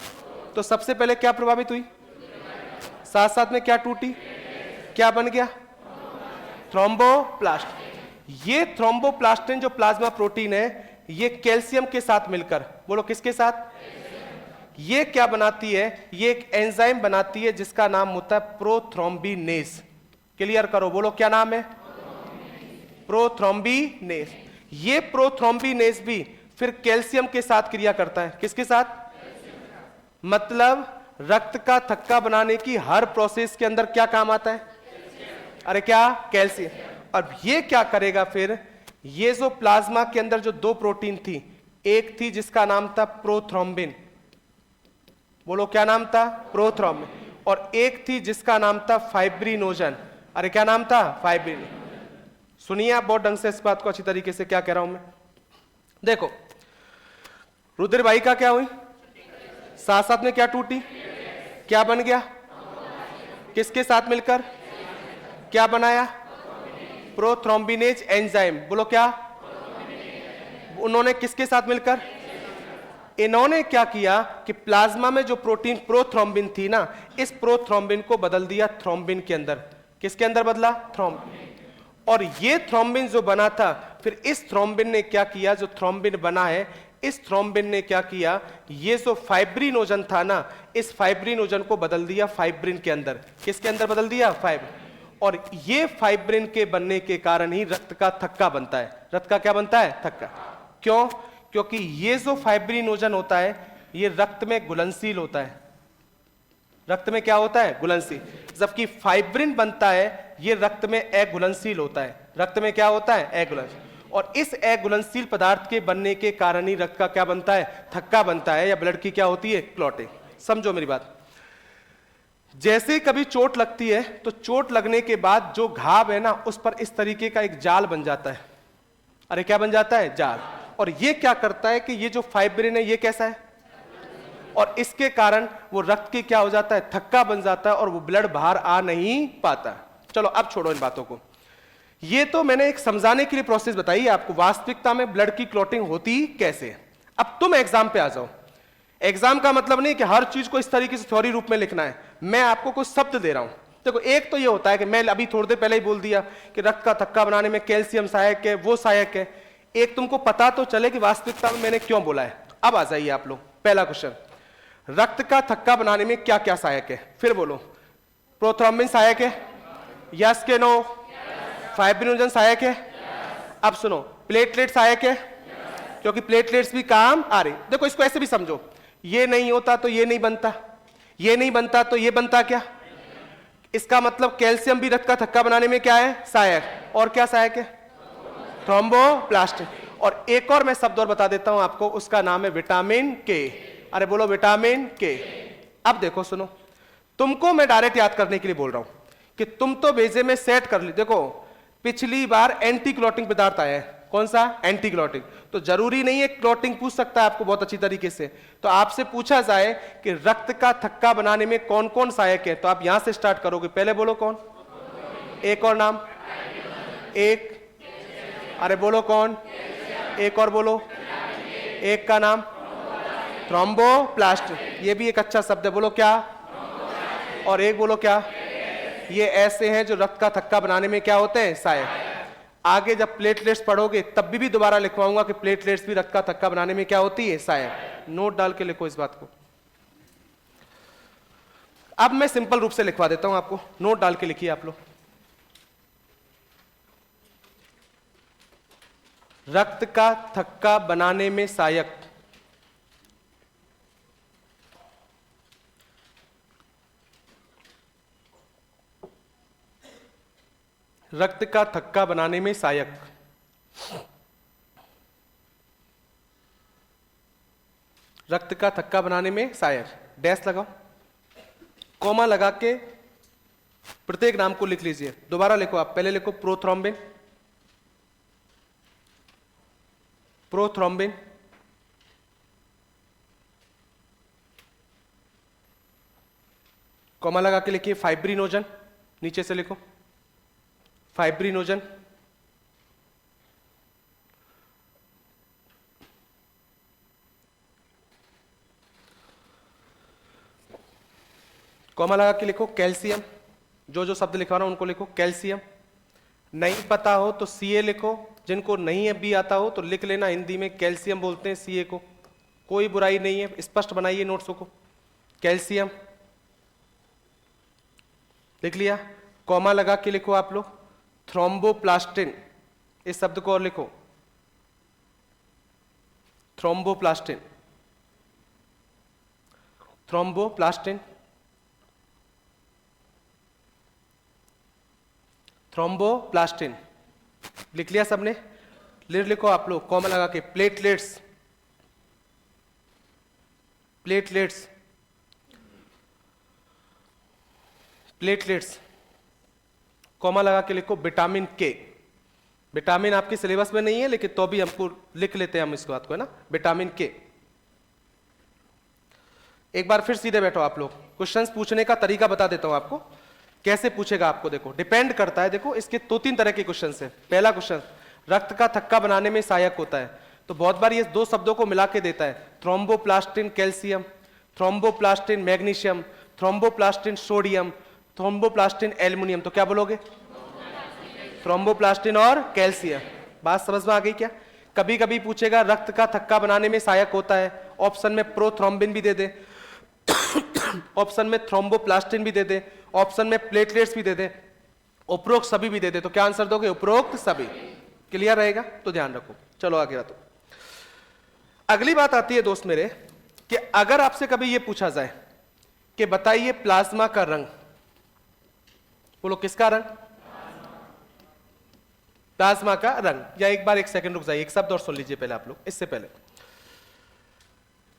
तो सबसे पहले क्या प्रभावित हुई, साथ साथ में क्या टूटी, क्या बन गया, थ्रोम्बोप्लास्टिन। ये थ्रोम्बोप्लास्टिन जो प्लाज्मा प्रोटीन है, ये कैल्शियम के साथ मिलकर, बोलो किसके साथ, ये क्या बनाती है, ये एक एंजाइम बनाती है जिसका नाम होता है प्रोथ्रोम्बिनेज। क्लियर करो, बोलो क्या नाम है, प्रोथ्रोम्बिनेज। ये प्रोथ्रोम्बिनेज भी फिर कैल्शियम के साथ क्रिया करता है, किसके साथ, मतलब रक्त का थक्का बनाने की हर प्रोसेस के अंदर क्या काम आता है, अरे क्या, कैल्शियम। अब ये क्या करेगा फिर, ये जो प्लाज्मा के अंदर जो 2 प्रोटीन थी, एक थी जिसका नाम था प्रोथ्रोम्बिन, बोलो क्या नाम था, प्रोथ्रोम्बिन, और एक थी जिसका नाम था फाइब्रिनोजन। अरे क्या नाम था? फाइब्रिन। सुनिए आप बहुत ढंग से इस बात को अच्छी तरीके से, क्या कह रहा हूं मैं। देखो रुधिर वाहिका क्या हुई, साथ साथ में क्या टूटी, क्या बन गया, किसके साथ मिलकर, क्या बनाया, प्रोथ्रोम्बिनेज एंजाइम। बोलो क्या, उन्होंने किसके साथ मिलकर, इन्होंने क्या किया कि प्लाज्मा में जो प्रोटीन प्रोथ्रोम्बिन थी ना, इस प्रोथ्रोम्बिन को बदल दिया थ्रोम्बिन के अंदर। किसके अंदर बदला? थ्रोम्बिन। और ये थ्रोम्बिन जो बना था, फिर इस थ्रोम्बिन ने क्या किया, जो थ्रोम्बिन बना है, इस थ्रोम्बिन ने क्या किया, ये जो फाइब्रिनोजन था ना, इस फाइब्रिनोजन को बदल दिया फाइब्रिन के अंदर। किसके अंदर बदल दिया? फाइब्रिन। और ये फाइब्रिन के बनने के कारण ही रक्त का थक्का बनता है। रक्त का क्या बनता है? थक्का। क्यों? क्योंकि ये जो फाइब्रिनोजन होता है, ये रक्त में घुलनशील होता है। रक्त में क्या होता है? घुलनशील। जबकि फाइब्रिन बनता है, ये रक्त में अघुलनशील होता है। रक्त में क्या होता है? अघुलनशील। और इस अघुलनशील पदार्थ के बनने के कारण ही रक्त का क्या बनता है? थक्का बनता है, या ब्लड की क्या होती है? क्लॉटिंग। समझो मेरी बात। जैसे कभी चोट लगती है, तो चोट लगने के बाद जो घाव है ना, उस पर इस तरीके का एक जाल बन जाता है। अरे क्या बन जाता है? जाल। और ये क्या करता है कि ये जो फाइब्रिन है, ये कैसा है, और इसके कारण वो रक्त की क्या हो जाता है? थक्का बन जाता है, और वो ब्लड बाहर आ नहीं पाता। चलो अब छोड़ो इन बातों को। ये तो मैंने एक समझाने के लिए प्रोसेस बताई आपको, वास्तविकता में ब्लड की क्लॉटिंग होती कैसे। अब तुम एग्जाम पे आ जाओ। एग्जाम का मतलब नहीं कि हर चीज को इस तरीके से थ्योरी रूप में लिखना है। मैं आपको कुछ शब्द दे रहा हूं। देखो एक तो ये होता है कि मैं अभी थोड़ी देर पहले ही बोल दिया कि रक्त का थक्का बनाने में कैल्शियम सहायक है, वो सहायक है। एक तुमको पता तो चले कि वास्तविकता में मैंने क्यों बोला है। अब आ जाइए आप लोग, पहला क्वेश्चन, रक्त का थक्का बनाने में क्या क्या सहायक है? फिर बोलो। प्रोथ्रोम्बिन सहायक है? यस के नो? फाइब्रिनोजन सहायक है? अब सुनो, प्लेटलेट सहायक है? क्योंकि प्लेटलेट्स भी काम आ रही। देखो इसको ऐसे भी समझो, ये नहीं होता तो ये नहीं बनता, ये नहीं बनता तो ये बनता क्या। इसका मतलब कैल्शियम भी रक्त का थक्का बनाने में क्या है? सहायक। और क्या सहायक है? थ्रोम्बोप्लास्टिन। और एक और मैं शब्द और बता देता हूं आपको, उसका नाम है विटामिन के। अरे बोलो विटामिन के। अब देखो सुनो, तुमको मैं डायरेक्ट याद करने के लिए बोल रहा हूं कि तुम तो बेजे में सेट कर ली। देखो पिछली बार एंटी क्लॉटिंग पदार्थ आया है। कौन सा? Anti clotting. तो जरूरी नहीं है क्लॉटिंग पूछ सकता है आपको बहुत अच्छी तरीके से। तो आपसे पूछा जाए कि रक्त का थक्का बनाने में कौन कौन सहायक है, तो आप यहां से स्टार्ट करोगे। पहले बोलो कौन? एक और नाम? एक। अरे बोलो कौन? एक और बोलो। एक का नाम? थ्रोम्बोप्लास्ट। ये भी एक अच्छा शब्द है, बोलो क्या? और एक बोलो क्या? ये ऐसे हैं जो रक्त का थक्का बनाने में क्या होते हैं? सहायक। आगे जब प्लेटलेट्स पढ़ोगे तब भी दोबारा लिखवाऊंगा कि प्लेटलेट्स भी रक्त का थक्का बनाने में क्या होती है? सहायक। नोट डाल के लिखो इस बात को। अब मैं सिंपल रूप से लिखवा देता हूं आपको, नोट डाल के लिखिए आप लोग। रक्त का थक्का बनाने में सहायक रक्त का थक्का बनाने में सहायक रक्त का थक्का बनाने में सहायक, डैश लगाओ, कॉमा लगा के प्रत्येक नाम को लिख लीजिए। दोबारा लिखो आप, पहले लिखो प्रोथ्रोम्बिन, प्रोथ्रोम्बिन, कॉमा लगा के लिखिए फाइब्रिनोजन, नीचे से लिखो फाइब्रिनोजन, कॉमा लगा के लिखो कैल्शियम, जो जो शब्द लिखवा रहा हूं उनको लिखो कैल्शियम। नहीं पता हो तो सीए लिखो, जिनको नहीं भी आता हो तो लिख लेना, हिंदी में कैल्शियम बोलते हैं सीए को, कोई बुराई नहीं है, स्पष्ट बनाइए नोट्सों को। कैल्शियम लिख लिया, कॉमा लगा के लिखो आप लोग थ्रोम्बोप्लास्टिन, इस शब्द को और लिखो थ्रोम्बोप्लास्टिन, थ्रोम्बोप्लास्टिन, थ्रोम्बोप्लास्टिन लिख लिया सबने। लिखो आप लोग कॉमा लगा के प्लेटलेट्स, प्लेटलेट्स, प्लेटलेट्स, कॉमा लगा के लिखो विटामिन के। विटामिन आपके सिलेबस में नहीं है लेकिन तो भी हमको लिख लेते हैं हम इस बात को, है ना, विटामिन के। एक बार फिर सीधे बैठो आप लोग, क्वेश्चंस पूछने का तरीका बता देता हूं आपको कैसे पूछेगा आपको। देखो डिपेंड करता है, देखो इसके दो तीन तरह के क्वेश्चन है। पहला क्वेश्चन, रक्त का थक्का बनाने में सहायक होता है, तो बहुत बार ये दो शब्दों को मिला के देता है, thromboplastin calcium, thromboplastin magnesium, thromboplastin sodium, thromboplastin aluminium. तो क्या बोलोगे? थ्रोम्बोप्लास्टिन और कैल्शियम। बात समझ में आ गई क्या? कभी कभी पूछेगा रक्त का थक्का बनाने में सहायक होता है, ऑप्शन में प्रोथ्रोम्बिन भी दे दे, ऑप्शन में थ्रोम्बोप्लास्टिन भी दे दे, ऑप्शन में प्लेटलेट्स भी दे दे, उपरोक्त सभी भी दे दे। तो क्या आंसर दोगे? उपरोक्त सभी। क्लियर रहेगा? तो ध्यान रखो। चलो आगे बात। अगली बात आती है दोस्त मेरे कि अगर आपसे कभी यह पूछा जाए कि बताइए प्लाज्मा का रंग, बोलो किसका रंग? प्लाज्मा का रंग। या एक बार एक सेकंड रुक जाइए, एक शब्द और सुन लीजिए पहले आप लोग। इससे पहले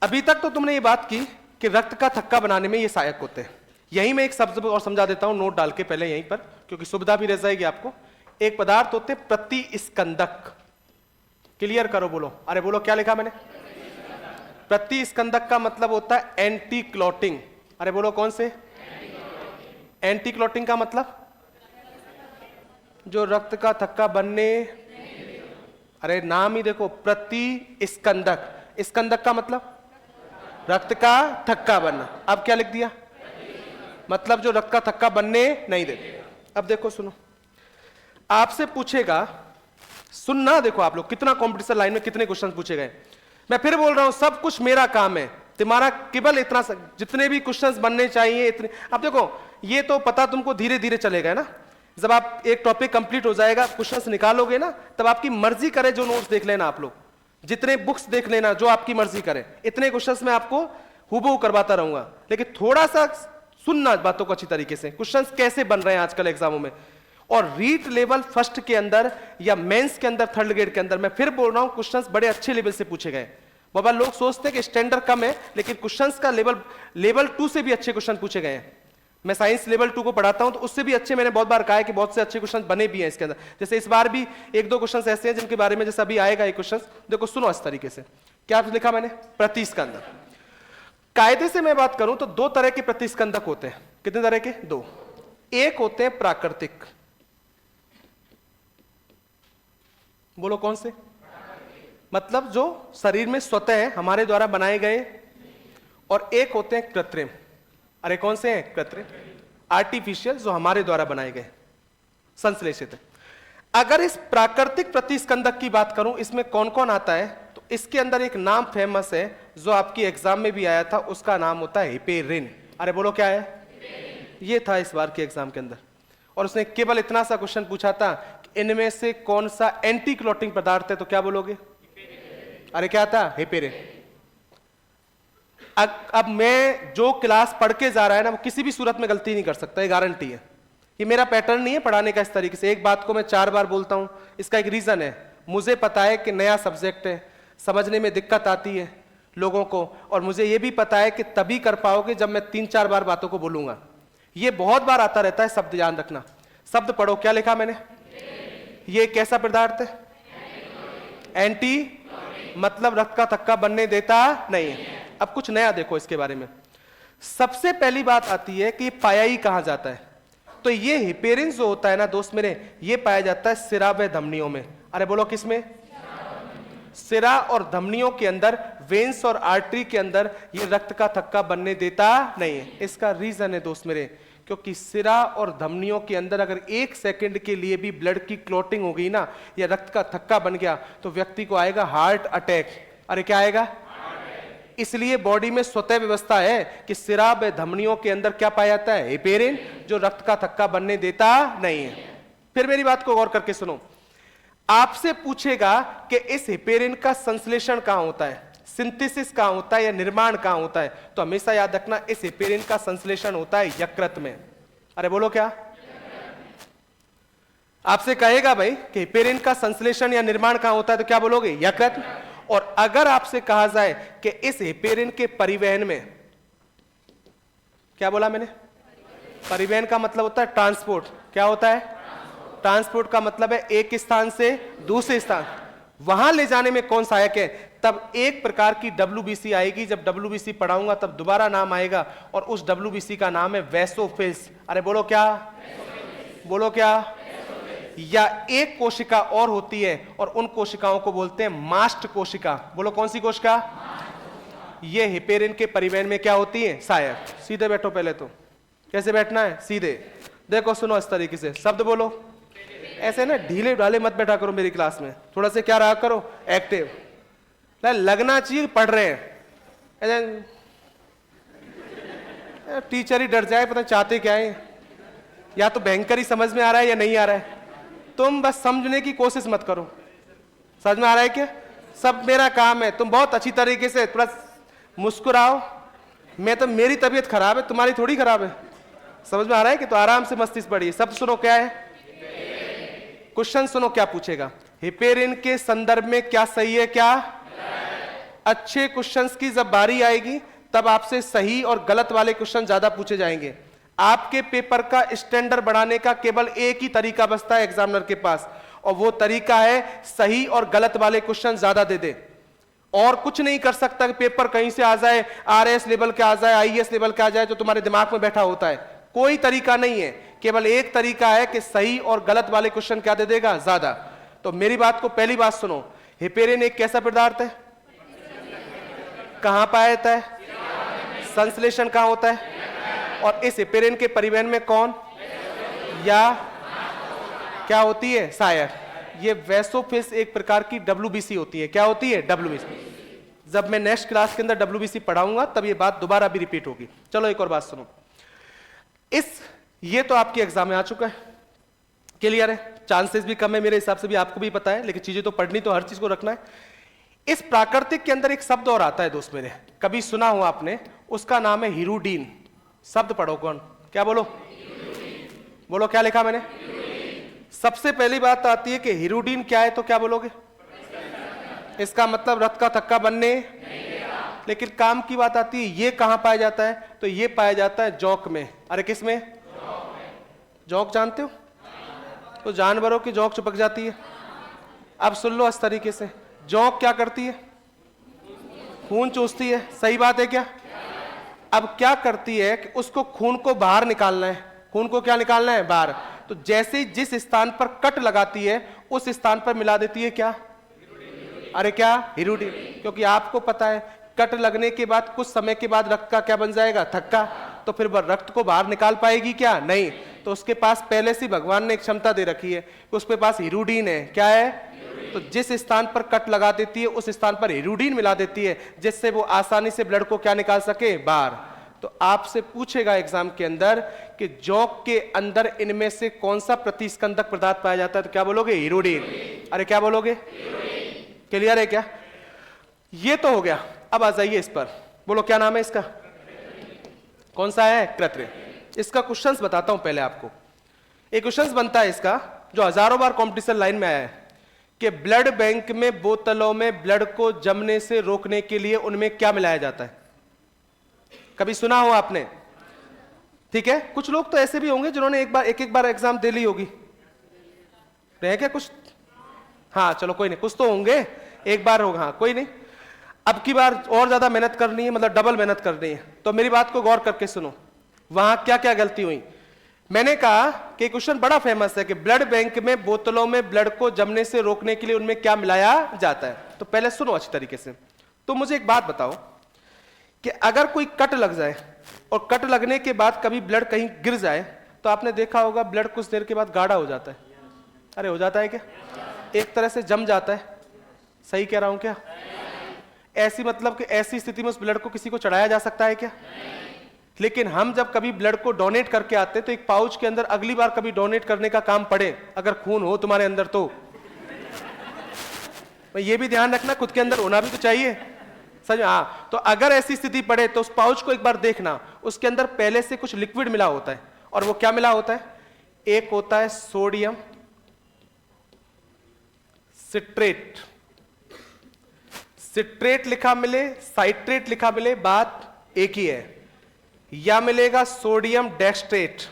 अभी तक तो तुमने ये बात की कि रक्त का थक्का बनाने में ये सहायक होते हैं। यही मैं एक शब्द और समझा देता हूं नोट डाल के पहले यहीं पर, क्योंकि सुविधा भी रह जाएगी आपको। एक पदार्थ होते प्रतिस्कंदक। क्लियर करो, बोलो। अरे बोलो क्या लिखा मैंने? प्रतिस्कंदक का मतलब होता है एंटी क्लॉटिंग। अरे बोलो कौन से? एंटी क्लॉटिंग का मतलब जो रक्त का थक्का बनने, अरे नाम ही देखो, प्रतिस्कंदक। स्कंदक का मतलब रक्त का थक्का बनना। अब क्या लिख दिया? मतलब जो रक्त का थक्का बनने नहीं देते। अब देखो सुनो, आपसे पूछेगा, सुनना, देखो आप लोग कितना कंपटीशन लाइन में कितने क्वेश्चन पूछे गए। मैं फिर बोल रहा हूं, सब कुछ मेरा काम है, तुम्हारा केवल इतना जितने भी क्वेश्चंस बनने चाहिए इतने। अब देखो ये तो पता तुमको धीरे धीरे चलेगा ना, जब आप एक टॉपिक कंप्लीट हो जाएगा, क्वेश्चंस निकालोगे ना, तब आपकी मर्जी करे जो नोट्स देख लेना आप लोग, जितने बुक्स देख लेना, जो आपकी मर्जी करे, इतने क्वेश्चंस मैं आपको हूबहू करवाता रहूंगा। लेकिन थोड़ा सा सुनना बातों को अच्छी तरीके से, क्वेश्चंस कैसे बन रहे हैं आजकल एग्जामों में। और रीट लेवल फर्स्ट के अंदर या मेंस के अंदर, थर्ड ग्रेड के अंदर, मैं फिर बोल रहा हूं क्वेश्चंस बड़े अच्छे लेवल से पूछे गए। बाबा लोग सोचते हैं कि स्टैंडर्ड कम है, लेकिन क्वेश्चंस का लेवल 2 से भी अच्छे क्वेश्चन पूछे गए हैं। मैं साइंस लेवल 2 को पढ़ाता हूं तो उससे भी अच्छे, मैंने बहुत बार कहा है कि बहुत से अच्छे क्वेश्चन बने भी हैं इसके अंदर। जैसे इस बार भी एक दो क्वेश्चन ऐसे हैं जिनके बारे में जैसे अभी आएगा एक क्वेश्चन, देखो सुनो इस तरीके से। क्या लिखा मैंने? प्रतिस्कंदक। कायदे से मैं बात करूं तो दो तरह के प्रतिस्कंदक होते हैं। कितने तरह के? दो। एक होते हैं प्राकृतिक, बोलो कौन से? मतलब जो शरीर में स्वतः हमारे द्वारा बनाए गए। और एक होते हैं कृत्रिम। अरे कौन से हैं? कृत्रिम, आर्टिफिशियल, जो हमारे द्वारा बनाए गए, संश्लेषित है। अगर इस प्राकृतिक प्रतिस्कंदक की बात करूं, इसमें कौन कौन आता है, तो इसके अंदर एक नाम फेमस है जो आपकी एग्जाम में भी आया था, उसका नाम होता है हिपेरिन। अरे बोलो क्या है? ये था इस बार के एग्जाम के अंदर। और उसने केवल इतना सा क्वेश्चन पूछा था कि इनमें से कौन सा एंटी क्लॉटिंग पदार्थ है, तो क्या बोलोगे? अरे क्या था? हिपेरिन। अब मैं जो क्लास पढ़ के जा रहा है ना, वो किसी भी सूरत में गलती नहीं कर सकता, ये गारंटी है। ये मेरा पैटर्न नहीं है पढ़ाने का इस तरीके से। एक बात को मैं 4 बार बोलता हूं, इसका एक रीजन है। मुझे पता है कि नया सब्जेक्ट है, समझने में दिक्कत आती है लोगों को, और मुझे ये भी पता है कि तभी कर पाओगे जब मैं 3-4 बार बातों को बोलूंगा। ये बहुत बार आता रहता है शब्द, ध्यान रखना। शब्द पढ़ो, क्या लिखा मैंने? ये कैसा पदार्थ है? एंटी, मतलब रक्त का थक्का बनने देता नहीं है। अब कुछ नया देखो इसके बारे में। सबसे पहली बात आती है कि पाया ही कहां जाता है, तो ये हिपेरिन जो होता है ना दोस्त मेरे, ये पाया जाता है सिरा व धमनियों में। अरे बोलो किसमें? सिरा और धमनियों के अंदर, वेन्स और आर्टरी के अंदर ये रक्त का थक्का बनने देता नहीं है। इसका रीजन है दोस्त मेरे, क्योंकि सिरा और धमनियों के अंदर अगर 1 सेकंड के लिए भी ब्लड की क्लॉटिंग हो गई ना, या रक्त का थक्का बन गया, तो व्यक्ति को आएगा हार्ट अटैक। अरे क्या आएगा? इसलिए बॉडी में स्वतः व्यवस्था है कि सिरा व धमनियों के अंदर क्या पाया जाता है? हिपेरिन, जो रक्त का थक्का बनने देता नहीं है। फिर मेरी बात को गौर करके सुनो, आपसे पूछेगा कि इस हिपेरिन का संश्लेषण कहां होता है, सिंथेसिस कहां होता है, या निर्माण कहां होता है, तो हमेशा याद रखना इस हिपेरिन का संश्लेषण होता है यकृत में। अरे बोलो क्या? आपसे कहेगा भाई कि हिपेरिन का संश्लेषण या निर्माण कहां होता है, तो क्या बोलोगे? यकृत। और अगर आपसे कहा जाए कि इस हिपेरिन के परिवहन में, क्या बोला मैंने? परिवहन का मतलब होता है ट्रांसपोर्ट। क्या होता है? ट्रांसपोर्ट का मतलब है एक स्थान से दूसरे स्थान, वहां ले जाने में कौन सहायक है? तब एक प्रकार की WBC आएगी, जब WBC पढ़ाऊंगा तब दोबारा नाम आएगा, और उस WBC का नाम है वैसोफिल्स। अरे बोलो क्या, बोलो क्या? या एक कोशिका और होती है और उन कोशिकाओं को बोलते हैं मास्ट कोशिका। बोलो कौन सी कोशिका? ये हिपेरिन के परिवहन में क्या होती है? सहायक। सीधे बैठो पहले तो, कैसे बैठना है? सीधे। देखो सुनो इस तरीके से शब्द बोलो, ऐसे ना ढीले ढाले मत बैठा करो मेरी क्लास में, थोड़ा से क्या रहा करो, एक्टिव। लगना चाहिए पढ़ रहे हैं, टीचर ही डर जाए, पता चाहते क्या है, या तो भयंकर ही समझ में आ रहा है या नहीं आ रहा है। तुम बस समझने की कोशिश मत करो। समझ में आ रहा है क्या? सब मेरा काम है, तुम बहुत अच्छी तरीके से थोड़ा मुस्कुराओ। मैं तो, मेरी तबीयत खराब है, तुम्हारी थोड़ी खराब है। समझ में आ रहा है कि? तो आराम से मस्तिष्क पढ़िए। सब सुनो क्या है, क्वेश्चन सुनो क्या पूछेगा। हिपेरिन के संदर्भ में क्या सही है, क्या? अच्छे क्वेश्चंस की जब बारी आएगी तब आपसे सही और गलत वाले क्वेश्चन ज्यादा पूछे जाएंगे। आपके पेपर का स्टैंडर्ड बढ़ाने का केवल एक ही तरीका बचता है एग्जामिनर के पास, और वो तरीका है सही और गलत वाले क्वेश्चन ज्यादा दे दे। और कुछ नहीं कर सकता कि पेपर कहीं से आ जाए, RS लेवल के आ जाए, IAS लेवल के आ जाए, जो तुम्हारे दिमाग में बैठा होता है। कोई तरीका नहीं है, केवल एक तरीका है कि सही और गलत वाले क्वेश्चन क्या दे देगा? ज्यादा। तो मेरी बात को पहली बात सुनो, हिपेरिन एक कैसा पदार्थ है? कहां पाया जाता है? संश्लेषण कहां होता है? और इस हिपेरिन के परिवहन में कौन या क्या होती है? सहायक। ये वैसोफिल्स एक प्रकार की WBC होती है। क्या होती है? WBC। जब मैं नेक्स्ट क्लास के अंदर WBC पढ़ाऊंगा तब ये बात दोबारा भी रिपीट होगी। चलो एक और बात सुनो, ये तो आपके एग्जाम में आ चुका है, क्लियर है, चांसेस भी कम है मेरे हिसाब से, भी आपको भी पता है, लेकिन चीजें तो पढ़नी, तो हर चीज को रखना है। इस प्राकृतिक के अंदर एक शब्द और आता है दोस्त मेरे, कभी सुना हो आपने, उसका नाम है हिरुडीन। शब्द पढ़ो कौन, क्या बोलो, बोलो क्या लिखा मैंने? सबसे पहली बात आती है कि हिरुडीन क्या है, तो क्या बोलोगे? इसका मतलब रक्त का थक्का बनने, लेकिन काम की बात आती है, ये कहां पाया जाता है? तो ये पाया जाता है जौक में। अरे किस में? जौक जानते हो? तो जानवरों की जौक चिपक जाती है। अब सुन लो इस तरीके से, जौक क्या करती है? खून चूसती है, सही बात है क्या? अब क्या करती है कि उसको खून को बाहर निकालना है। खून को क्या निकालना है? बाहर। तो जैसे ही जिस स्थान पर कट लगाती है उस स्थान पर मिला देती है क्या? अरे क्या? हिरुडीन। क्योंकि आपको पता है कट लगने के बाद कुछ समय के बाद रक्त का क्या बन जाएगा? थक्का। तो फिर रक्त को बाहर निकाल पाएगी क्या? नहीं। तो उसके पास पहले से भगवान ने एक क्षमता दे रखी है कि उसके पास हिरुडीन है। क्या है? तो जिस स्थान पर कट लगा देती है उस स्थान पर हिरुडीन मिला देती है, जिससे वो आसानी से ब्लड को क्या निकाल सके? बाहर। तो आपसे पूछेगा एग्जाम के अंदर कि जौक के अंदर इनमें से कौन सा प्रतिस्कंदक पदार्थ पाया जाता है, तो क्या बोलोगे? हिरुडीन। अरे क्या बोलोगे? क्लियर है क्या? ये तो हो गया। अब आ जाइए इस पर, बोलो क्या नाम है इसका? कौन सा है? कृत्रिम। इसका क्वेश्चंस बताता हूं पहले आपको। एक क्वेश्चंस बनता है इसका जो हजारों बार कंपटीशन लाइन में आया है कि ब्लड बैंक में बोतलों में ब्लड को जमने से रोकने के लिए उनमें क्या मिलाया जाता है? कभी सुना हो आपने? ठीक है, कुछ लोग तो ऐसे भी होंगे जिन्होंने एक बार एग्जाम दे ली होगी, रह क्या कुछ? हाँ चलो कोई नहीं, कुछ तो होंगे, एक बार होगा, हाँ कोई नहीं। अब की बार और ज्यादा मेहनत करनी है, मतलब डबल मेहनत करनी है। तो मेरी बात को गौर करके सुनो, वहां क्या क्या गलती हुई। मैंने कहा कि क्वेश्चन बड़ा फेमस है कि ब्लड बैंक में बोतलों में ब्लड को जमने से रोकने के लिए उनमें क्या मिलाया जाता है। तो पहले सुनो अच्छी तरीके से। तो मुझे एक बात बताओ कि अगर कोई कट लग जाए और कट लगने के बाद कभी ब्लड कहीं गिर जाए, तो आपने देखा होगा ब्लड कुछ देर के बाद गाढ़ा हो जाता है। अरे हो जाता है क्या? एक तरह से जम जाता है। सही कह रहा हूं क्या? ऐसी मतलब कि ऐसी स्थिति में उस ब्लड को किसी को चढ़ाया जा सकता है क्या? लेकिन हम जब कभी ब्लड को डोनेट करके आते हैं तो एक पाउच के अंदर अगली बार कभी डोनेट करने का काम पड़े, अगर खून हो तुम्हारे अंदर, तो ये भी ध्यान रखना खुद के अंदर होना भी तो चाहिए। सच? हाँ। तो अगर ऐसी स्थिति पड़े तो उस पाउच को एक बार देखना, उसके अंदर पहले से कुछ लिक्विड मिला होता है। और वो क्या मिला होता है? एक होता है सोडियम सिट्रेट। सिट्रेट लिखा मिले, साइट्रेट लिखा मिले, बात एक ही है। या मिलेगा सोडियम डेक्सट्रेट,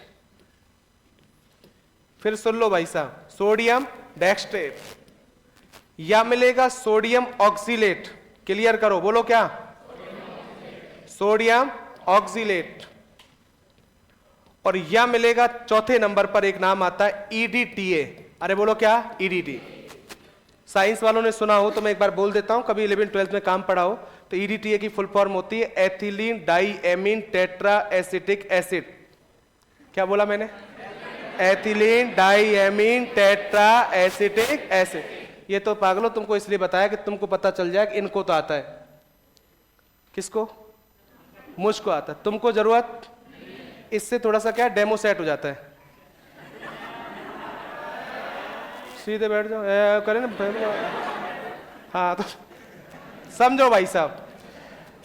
फिर सुन लो भाई साहब, सोडियम डेक्सट्रेट, या मिलेगा सोडियम ऑक्सीलेट। क्लियर करो, बोलो क्या? Sodium oxalate. और या मिलेगा चौथे नंबर पर एक नाम आता है ईडीटीए। अरे बोलो क्या? ईडीटी। साइंस वालों ने सुना हो तो मैं एक बार बोल देता हूं, कभी 11 12 में काम पढ़ा हो तो ईडीटीए की फुल फॉर्म होती है ethylene diamine tetra acetic acid. क्या बोला मैंने? Ethylene diamine tetra acetic acid. ये तो पागलो तुमको इसलिए बताया कि तुमको पता चल जाए कि इनको तो आता है। किसको? मुझको आता है, तुमको जरूरत। इससे थोड़ा सा क्या डेमो सेट हो जाता है। सीधे बैठ जाओ, करें ना। हाँ तो समझो भाई साहब,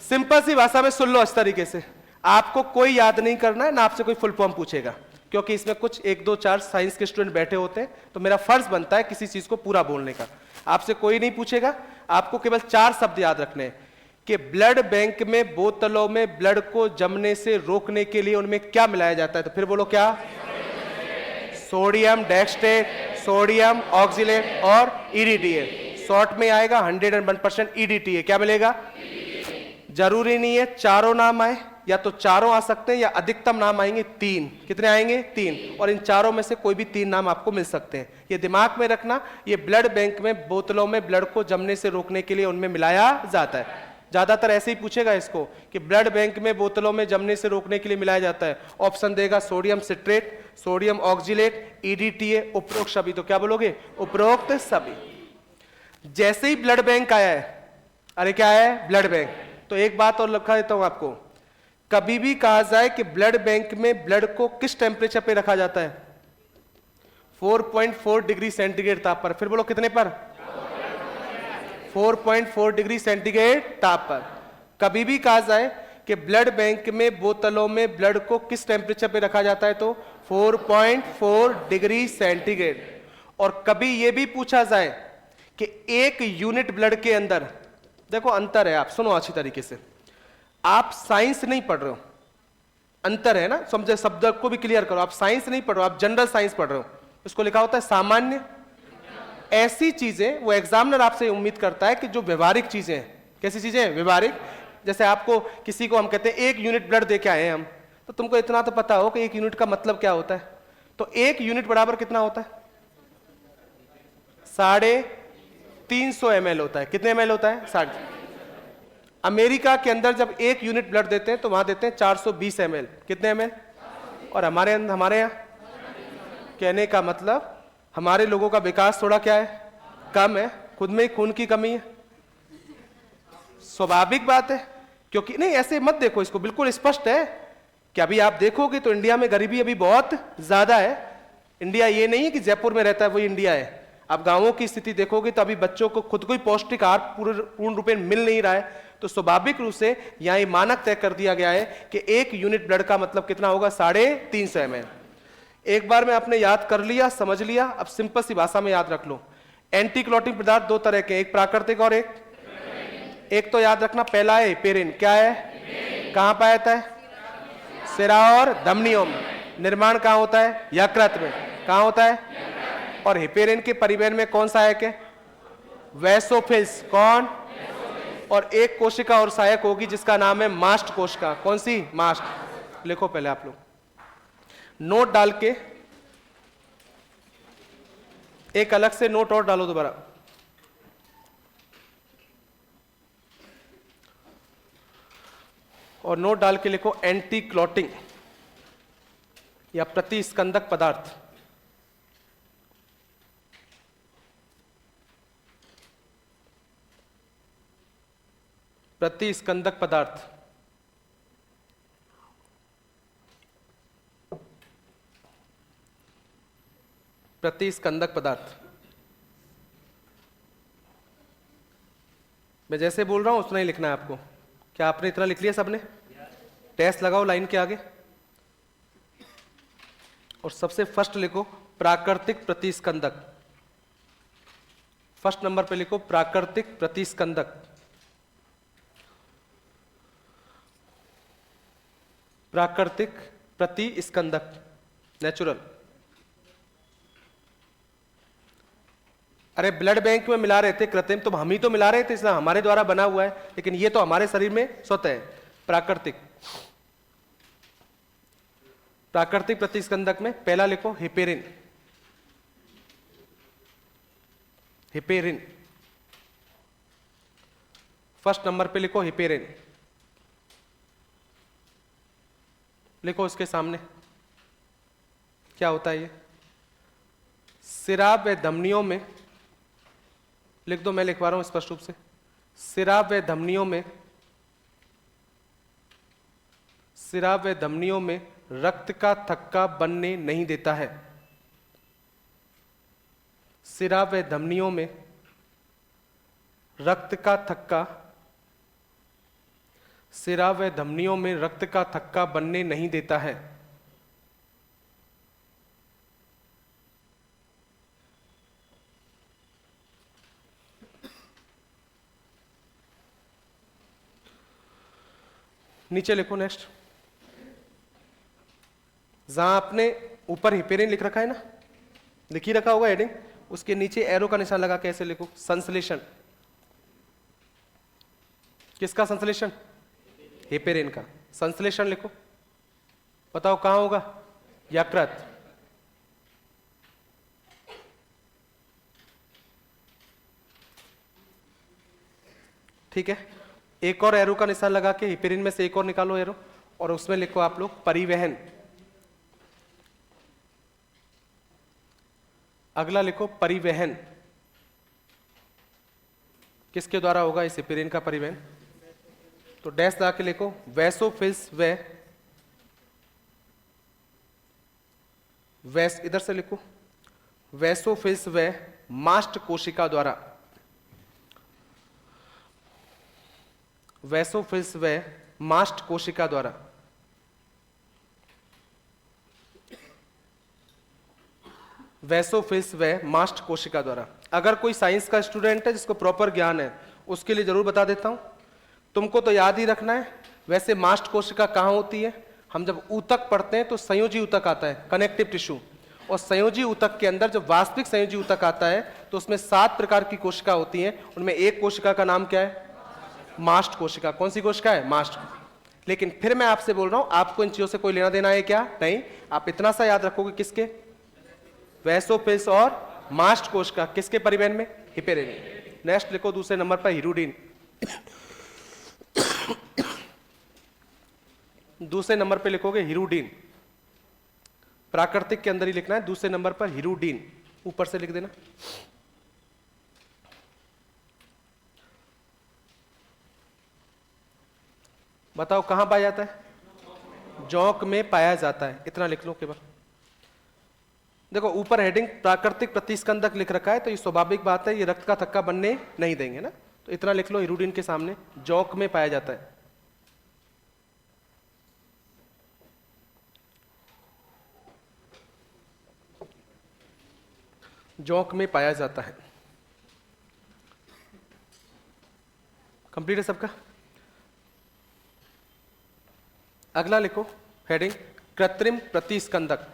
सिंपल सी भाषा में सुन लो इस तरीके से। आपको कोई याद नहीं करना है ना, आपसे कोई फुल फॉर्म पूछेगा, क्योंकि इसमें कुछ 1 2 4 साइंस के स्टूडेंट बैठे होते हैं, तो मेरा फर्ज बनता है किसी चीज को पूरा बोलने का। आपसे कोई नहीं पूछेगा, आपको केवल 4 शब्द याद रखने हैं कि ब्लड बैंक में बोतलों में ब्लड को जमने से रोकने के लिए उनमें क्या मिलाया जाता है। तो फिर बोलो क्या? सोडियम डेक्सट्रेट, सोडियम ऑक्सीलेट और ईडीटीए। शॉर्ट में आएगा 101% ईडीटीए। क्या मिलेगा? जरूरी नहीं है चारों नाम आए, या तो चारों आ सकते हैं या अधिकतम नाम आएंगे 3। कितने आएंगे? 3। और इन चारों में से कोई भी 3 नाम आपको मिल सकते हैं। ये दिमाग में रखना, ये ब्लड बैंक में बोतलों में ब्लड को जमने से रोकने के लिए उनमें मिलाया जाता है। ज्यादातर ऐसे ही पूछेगा इसको कि ब्लड बैंक में बोतलों में जमने से रोकने के लिए मिलाया जाता है। ऑप्शन देगा sodium citrate, sodium oxalate, EDTA, उपरोक्त सभी। तो क्या बोलोगे? उपरोक्त सभी। जैसे ही ब्लड बैंक आया है, अरे क्या है? Blood bank. तो एक बात और लिखा देता हूं आपको, कभी भी कहा जाए कि ब्लड बैंक में ब्लड को किस टेम्परेचर पे रखा जाता है? 4.4 डिग्री सेंटीग्रेड ताप पर। फिर बोलो कितने पर? 4.4 डिग्री सेंटीग्रेड ताप पर। कभी भी कहा जाए कि ब्लड बैंक में बोतलों में ब्लड को किस टेम्परेचर पे रखा जाता है तो 4.4 डिग्री सेंटीग्रेड। और कभी यह भी पूछा जाए कि 1 यूनिट ब्लड के अंदर, देखो अंतर है, आप सुनो अच्छी तरीके से, आप साइंस नहीं पढ़ रहे हो, अंतर है ना, समझे? शब्द को भी क्लियर करो, आप साइंस नहीं पढ़ रहे हो, आप जनरल साइंस पढ़ रहे हो। इसको लिखा होता है सामान्य। ऐसी चीजें वो एग्जामिनर आपसे उम्मीद करता है कि जो व्यवहारिक चीजें हैं। कैसी चीजें हैं? व्यवहारिक। जैसे आपको किसी को हम कहते हैं 1 यूनिट ब्लड दे के आए हैं हम, तो तुमको इतना तो पता हो कि 1 यूनिट का मतलब क्या होता है। तो 1 यूनिट बराबर कितना होता है? 350 ml होता है। कितने ml होता है? 350। अमेरिका के अंदर जब 1 यूनिट ब्लड देते हैं तो वहां देते हैं 420 ml। कितने ml? और हमारे यहाँ कहने का मतलब हमारे लोगों का विकास थोड़ा क्या है? कम है, खुद में ही खून की कमी है। स्वाभाविक बात है, क्योंकि नहीं ऐसे मत देखो इसको, बिल्कुल स्पष्ट है कि अभी आप देखोगे तो इंडिया में गरीबी अभी बहुत ज्यादा है। इंडिया ये नहीं है कि जयपुर में रहता है वही इंडिया है। आप गांवों की स्थिति देखोगे तो अभी बच्चों को खुद को ही पौष्टिक आहार पूर्ण रूप में मिल नहीं रहा है। तो स्वाभाविक रूप से यहां ये मानक तय कर दिया गया है कि 1 यूनिट ब्लड का मतलब कितना होगा? 350 ml। एक बार में आपने याद कर लिया, समझ लिया। अब सिंपल सी भाषा में याद रख लो, एंटी क्लॉटिंग पदार्थ 2 तरह के, एक प्राकृतिक और एक तो याद रखना पहला है हेपेरिन। क्या है? कहां पाया जाता है? सिरा और धमनियों में। निर्माण कहां होता है? यकृत में। कहां होता है? और हेपेरिन के परिवहन में कौन सहायक है? वैसोफिल्स। कौन? और एक कोशिका और सहायक होगी जिसका नाम है मास्ट कोशिका। कौन सी? मास्ट। लिखो पहले आप लोग, नोट डाल के, एक अलग से नोट और डालो दोबारा। और नोट डाल के लिखो एंटी क्लॉटिंग या प्रतिस्कंदक पदार्थ। प्रतिस्कंदक पदार्थ। प्रतिस्कंदक पदार्थ। मैं जैसे बोल रहा हूं उतना ही लिखना है आपको। क्या आपने इतना लिख लिया सबने? टेस्ट लगाओ लाइन के आगे और सबसे फर्स्ट लिखो प्राकृतिक प्रतिस्कंदक। फर्स्ट नंबर पे लिखो प्राकृतिक प्रतिस्कंदक। प्राकृतिक प्रतिस्कंदक, नेचुरल। अरे ब्लड बैंक में मिला रहे थे कृत्रिम, तो हम ही तो मिला रहे थे, इसलिए हमारे द्वारा बना हुआ है, लेकिन ये तो हमारे शरीर में स्वतः है। प्राकृतिक, प्राकृतिक प्रतिस्कंदक में पहला लिखो हिपेरिन, हिपेरिन, फर्स्ट नंबर पे लिखो हिपेरिन, लिखो इसके सामने क्या होता है ये। सिरा व धमनियों में, लिख दो, मैं लिखवा रहा हूं स्पष्ट रूप से, सिरा व धमनियों में, सिरा व धमनियों में रक्त का थक्का बनने नहीं देता है। सिरा व धमनियों में रक्त का थक्का, सिरा व धमनियों में रक्त का थक्का बनने नहीं देता है। नीचे लिखो नेक्स्ट, जहां आपने ऊपर हिपेरिन लिख रखा है ना, लिख ही रखा होगा हेडिंग, उसके नीचे एरो का निशान लगा के ऐसे लिखो संश्लेषण। किसका संश्लेषण? हिपेरिन का संश्लेषण लिखो। बताओ कहां होगा? यकृत। ठीक है, एक और एरो का निशान लगा के हिपेरिन में से एक और निकालो एरो, और उसमें लिखो आप लोग परिवहन। अगला लिखो परिवहन, किसके द्वारा होगा इस हिपेरिन का परिवहन? तो डैश लगा के लिखो वैसोफिल्स व वैस, इधर से लिखो वैसोफिल्स व मास्ट कोशिका द्वारा, वैसोफिल्स व मास्ट कोशिका द्वारा, वैसोफिल्स व मास्ट कोशिका द्वारा। अगर कोई साइंस का स्टूडेंट है जिसको प्रॉपर ज्ञान है, उसके लिए जरूर बता देता हूं, तुमको तो याद ही रखना है। वैसे मास्ट कोशिका कहां होती है? हम जब ऊतक पढ़ते हैं तो संयोजी ऊतक आता है, कनेक्टिव टिश्यू, और संयोजी ऊतक के अंदर जब वास्तविक संयोजी ऊतक आता है तो उसमें 7 प्रकार की कोशिका होती हैं। उनमें एक कोशिका का नाम क्या है? मास्ट कोशिका। कौन सी कोशिका है? मास्ट। लेकिन फिर मैं आपसे बोल रहा हूं, आपको इन चीजों से कोई लेना देना है क्या? नहीं। आप इतना सा याद रखोगे, किसके? वैसोफिल्स और मास्ट कोशिका, किसके परिवहन में? हिपेरिन। नेक्स्ट लिखो दूसरे नंबर पर हिरुडीन। दूसरे नंबर पे लिखोगे हिरुडीन, प्राकृतिक के अंदर ही लिखना है, दूसरे नंबर पर हिरुडीन, ऊपर से लिख देना। बताओ कहां पाया जाता है? जोंक में पाया जाता है, इतना लिख लो केवल। देखो ऊपर हेडिंग प्राकृतिक प्रतिस्कंदक लिख रखा है, तो ये स्वाभाविक बात है, ये रक्त का थक्का बनने नहीं देंगे ना, तो इतना लिख लो हिरुडीन के सामने, जोंक में पाया जाता है। जोंक में पाया जाता है। कंप्लीट है सबका? अगला लिखो हेडिंग कृत्रिम प्रतिस्कंदक।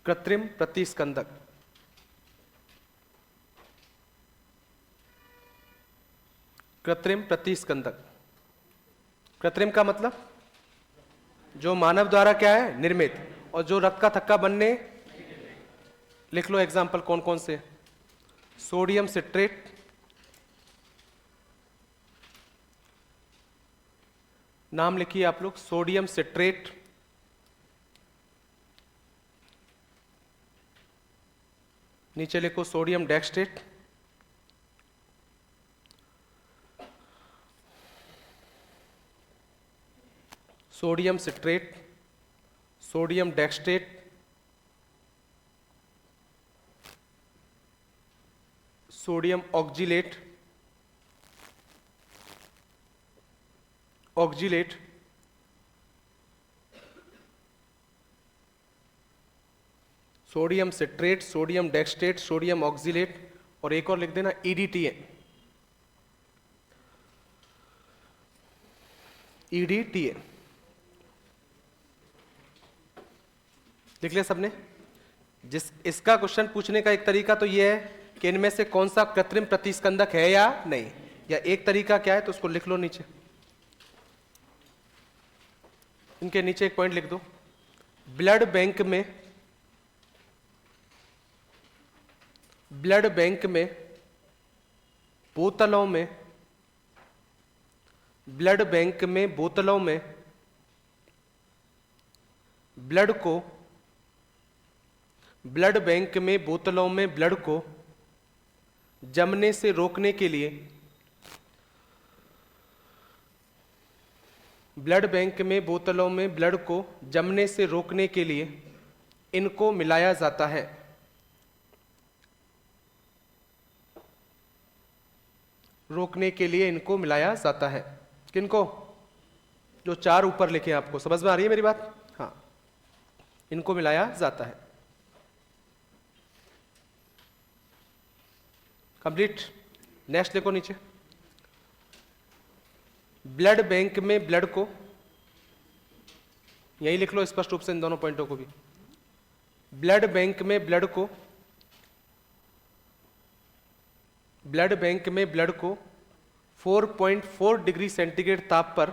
कृत्रिम प्रतिस्कंदक, कृत्रिम प्रतिस्कंदक। कृत्रिम का मतलब जो मानव द्वारा क्या है? निर्मित, और जो रक्त का थक्का बनने, लिख लो एग्जाम्पल कौन कौन से? सोडियम सिट्रेट, नाम लिखिए आप लोग, सोडियम सिट्रेट, नीचे लिखो sodium dextrate, sodium citrate, sodium dextrate, sodium oxalate, oxalate, sodium citrate, sodium dextrate, sodium oxalate, और एक और लिख देना ईडीटीए, ईडीटीए। लिख लिया सबने? इसका क्वेश्चन पूछने का एक तरीका तो ये है कि इनमें से कौन सा कृत्रिम प्रतिस्कंदक है या नहीं, या एक तरीका क्या है तो उसको लिख लो नीचे, इनके नीचे एक पॉइंट लिख दो। ब्लड बैंक में बोतलों में ब्लड बैंक में बोतलों में ब्लड को ब्लड बैंक में बोतलों में ब्लड को जमने से रोकने के लिए ब्लड बैंक में बोतलों में ब्लड को जमने से रोकने के लिए इनको मिलाया जाता है। रोकने के लिए इनको मिलाया जाता है। किनको? जो चार ऊपर लिखे हैं, आपको समझ में आ रही है मेरी बात? हाँ, इनको मिलाया जाता है। कंप्लीट। नेक्स्ट देखो नीचे, ब्लड बैंक में ब्लड को, यही लिख लो स्पष्ट रूप से इन दोनों पॉइंटों को भी। ब्लड बैंक में ब्लड को, ब्लड बैंक में ब्लड को 4.4 डिग्री सेंटीग्रेड ताप पर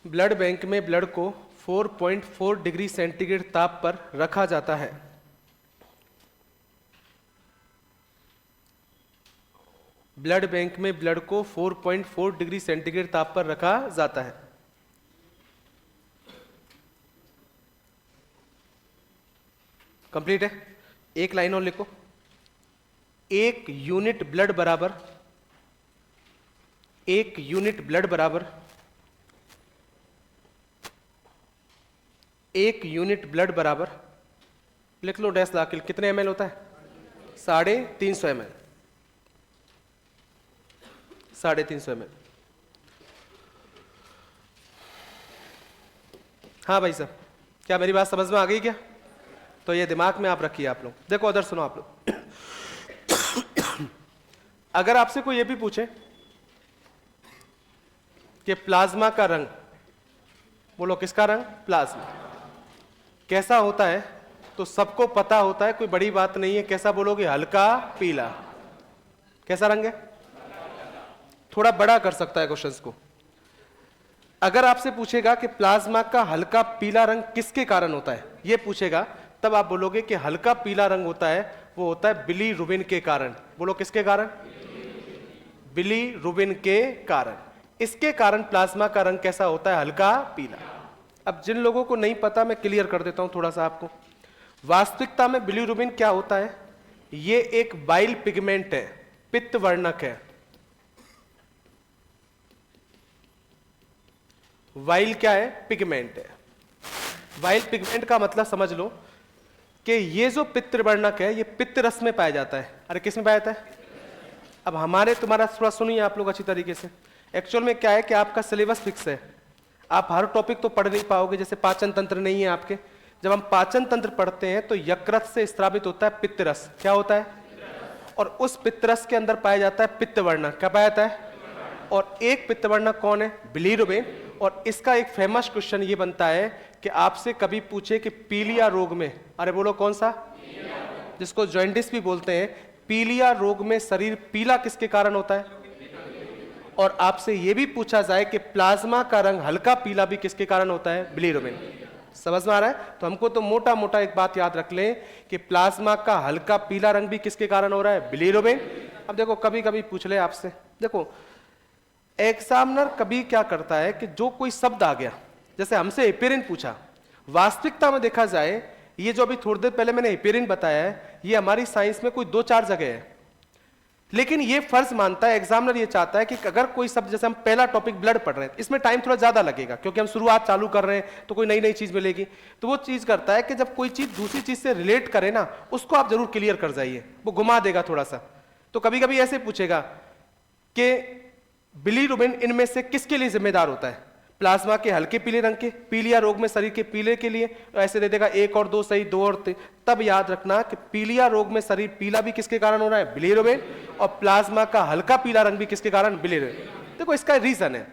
ब्लड बैंक में ब्लड को 4.4 डिग्री सेंटीग्रेड ताप पर रखा जाता है। ब्लड बैंक में ब्लड को 4.4 डिग्री सेंटीग्रेड ताप पर रखा जाता है। कंप्लीट है? एक लाइन और लिखो, एक यूनिट ब्लड बराबर, एक यूनिट ब्लड बराबर, एक यूनिट ब्लड बराबर, लिख लो डैश दाखिल, कितने ml होता है? 350 ml, 350 ml। हाँ भाई साहब, क्या मेरी बात समझ में आ गई क्या? तो ये दिमाग में आप रखिए आप लोग। देखो अदर सुनो आप लोग। अगर आपसे कोई ये भी पूछे कि प्लाज्मा का रंग, बोलो किसका रंग? प्लाज्मा कैसा होता है? तो सबको पता होता है, कोई बड़ी बात नहीं है। कैसा बोलोगे? हल्का पीला। कैसा रंग है? थोड़ा बड़ा कर सकता है क्वेश्चंस को। अगर आपसे पूछेगा कि प्लाज्मा का हल्का पीला रंग किसके कारण होता है, ये पूछेगा, तब आप बोलोगे कि हल्का पीला रंग होता है, वो होता है बिलीरुबिन के कारण। बोलो किसके कारण? बिलीरुबिन के कारण। इसके कारण प्लाज्मा का रंग कैसा होता है? हल्का पीला। अब जिन लोगों को नहीं पता, मैं क्लियर कर देता हूं थोड़ा सा आपको। वास्तविकता में बिलीरुबिन क्या होता है? ये एक बाइल पिगमेंट है, पित्त वर्णक है। वाइल क्या है? पिगमेंट है। वाइल पिगमेंट का मतलब समझ लो कि ये जो पित्त वर्णक है, ये पित्त रस में पाया जाता है। अरे किस में पाया जाता है? अब हमारे तुम्हारा थोड़ा सुनिए आप लोग अच्छी तरीके से। एक्चुअल में क्या है कि आपका सिलेबस फिक्स है, आप हर टॉपिक तो पढ़ नहीं पाओगे। जैसे पाचन तंत्र नहीं है आपके, जब हम पाचन तंत्र पढ़ते हैं तो यकृत से स्रावित होता है पित्त रस। क्या होता है? और उस पित्त रस के अंदर पाया जाता है पित्त वर्णक। क्या पाया जाता है? और एक पित्त वर्णक कौन है? बिलीरुबिन। और इसका एक फेमस क्वेश्चन ये बनता है कि आपसे कभी पूछे कि पीलिया रोग में, अरे बोलो कौन सा? जिसको जॉइंटिस भी बोलते हैं, पीलिया रोग में शरीर पीला किसके कारण होता है? और आपसे यह भी पूछा जाए कि प्लाज्मा का रंग हल्का पीला भी किसके कारण होता है? बिलीरुबिन। समझ में आ रहा है? तो हमको तो मोटा मोटा एक बात याद रख लें कि प्लाज्मा का हल्का पीला रंग भी किसके कारण हो रहा है? बिलीरुबिन। अब देखो कभी कभी पूछ ले आपसे, देखो एग्जामिनर कभी क्या करता है कि जो कोई शब्द आ गया, जैसे हमसे हेपेरिन पूछा, वास्तविकता में देखा जाए ये जो अभी थोड़ी देर पहले मैंने हेपेरिन बताया है, ये हमारी साइंस में कोई 2-4 जगह है। लेकिन ये फर्ज मानता है, एग्जामिनर ये चाहता है कि अगर कोई शब्द, जैसे हम पहला टॉपिक ब्लड पढ़ रहे हैं, इसमें टाइम थोड़ा ज्यादा लगेगा क्योंकि हम शुरुआत चालू कर रहे हैं, तो कोई नई नई चीज मिलेगी। तो वो चीज करता है कि जब कोई चीज दूसरी चीज से रिलेट करे ना, उसको आप जरूर क्लियर कर जाइए, वो घुमा देगा थोड़ा सा। तो कभी कभी ऐसे पूछेगा कि बिलीरुबिन इनमें से किसके लिए जिम्मेदार होता है? प्लाज्मा के हल्के पीले रंग के, पीलिया रोग में शरीर के पीले के लिए। ऐसे दे देगा 1 और 2 सही, 2 और 3। तब याद रखना कि पीलिया रोग में शरीर पीला भी किसके कारण हो रहा है? बिलीरुबिन। और प्लाज्मा का हल्का पीला रंग भी किसके कारण? बिलीरुबिन। देखो इसका रीजन है,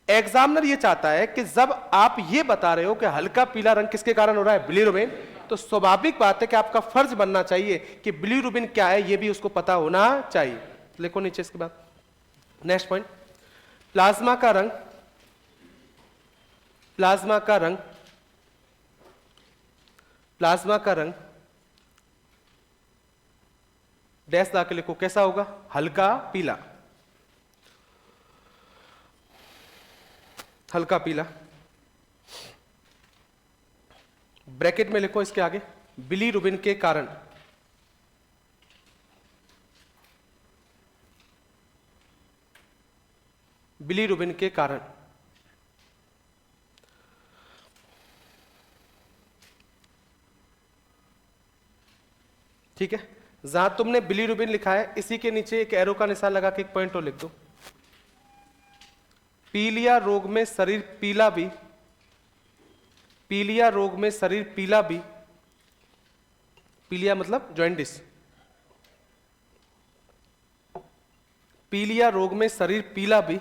एग्जामिनर ये चाहता है कि जब आप ये बता रहे हो कि हल्का पीला रंग किसके कारण हो रहा है, बिलीरुबिन, तो स्वाभाविक बात है कि आपका फर्ज बनना चाहिए कि बिलीरुबिन क्या है ये भी उसको पता होना चाहिए। लिखो नीचे इसके बाद नेक्स्ट पॉइंट, प्लाज्मा का रंग, प्लाज्मा का रंग, प्लाज्मा का रंग डैश ला के लिखो, कैसा होगा, हल्का पीला, हल्का पीला। ब्रैकेट में लिखो इसके आगे, बिलीरुबिन के कारण, बिलीरुबिन के कारण। ठीक है, जहां तुमने बिलीरुबिन लिखा है इसी के नीचे एक एरो का निशान लगा के एक पॉइंट और लिख दो, पीलिया रोग में शरीर पीला भी, पीलिया रोग में शरीर पीला भी, पीलिया मतलब जॉइंटिस, पीलिया रोग में शरीर पीला भी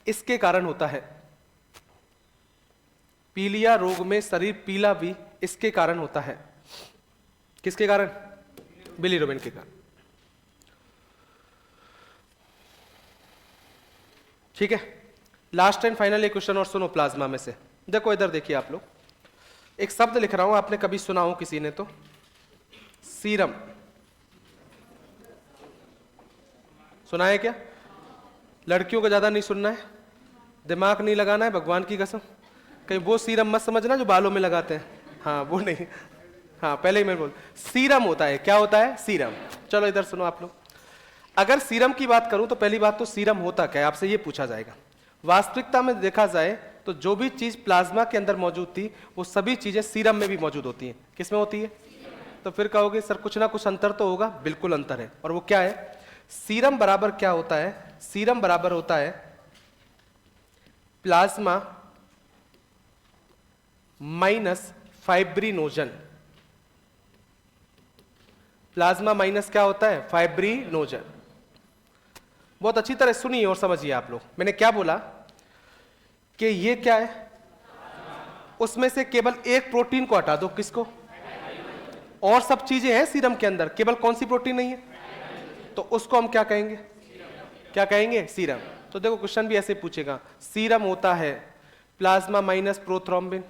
इसके कारण होता है, पीलिया रोग में शरीर पीला भी इसके कारण होता है। किसके कारण, बिलीरुबिन के कारण। ठीक है, लास्ट एंड फाइनल एक क्वेश्चन और सुनो प्लाज्मा में से। देखो इधर देखिए आप लोग, एक शब्द लिख रहा हूं, आपने कभी सुना हो किसी ने तो, सीरम, सुना है क्या? लड़कियों को ज्यादा नहीं सुनना है, दिमाग नहीं लगाना है, भगवान की कसम। कहीं वो सीरम मत समझना जो बालों में लगाते हैं, हाँ वो नहीं, हाँ पहले ही मैं बोल, सीरम होता है, क्या होता है, सीरम। चलो इधर सुनो आप लोग, अगर सीरम की बात करूं तो पहली बात तो सीरम होता क्या है, आपसे ये पूछा जाएगा। वास्तविकता में देखा जाए तो जो भी चीज प्लाज्मा के अंदर मौजूद थी वो सभी चीजें सीरम में भी मौजूद होती हैं। किसमें होती है? तो फिर कहोगे सर कुछ ना कुछ अंतर तो होगा, बिल्कुल अंतर है, और वो क्या है? सीरम बराबर क्या होता है? सीरम बराबर होता है plasma minus fibrinogen. Plasma minus क्या होता है? फाइब्रिनोजन। बहुत अच्छी तरह सुनिए और समझिए आप लोग, मैंने क्या बोला कि ये क्या है, उसमें से केवल एक प्रोटीन को हटा दो, किसको? और सब चीजें हैं सीरम के अंदर, केवल कौन सी प्रोटीन नहीं है? तो उसको हम क्या कहेंगे? क्या कहेंगे? सीरम। तो देखो क्वेश्चन भी ऐसे पूछेगा, सीरम होता है plasma minus prothrombin,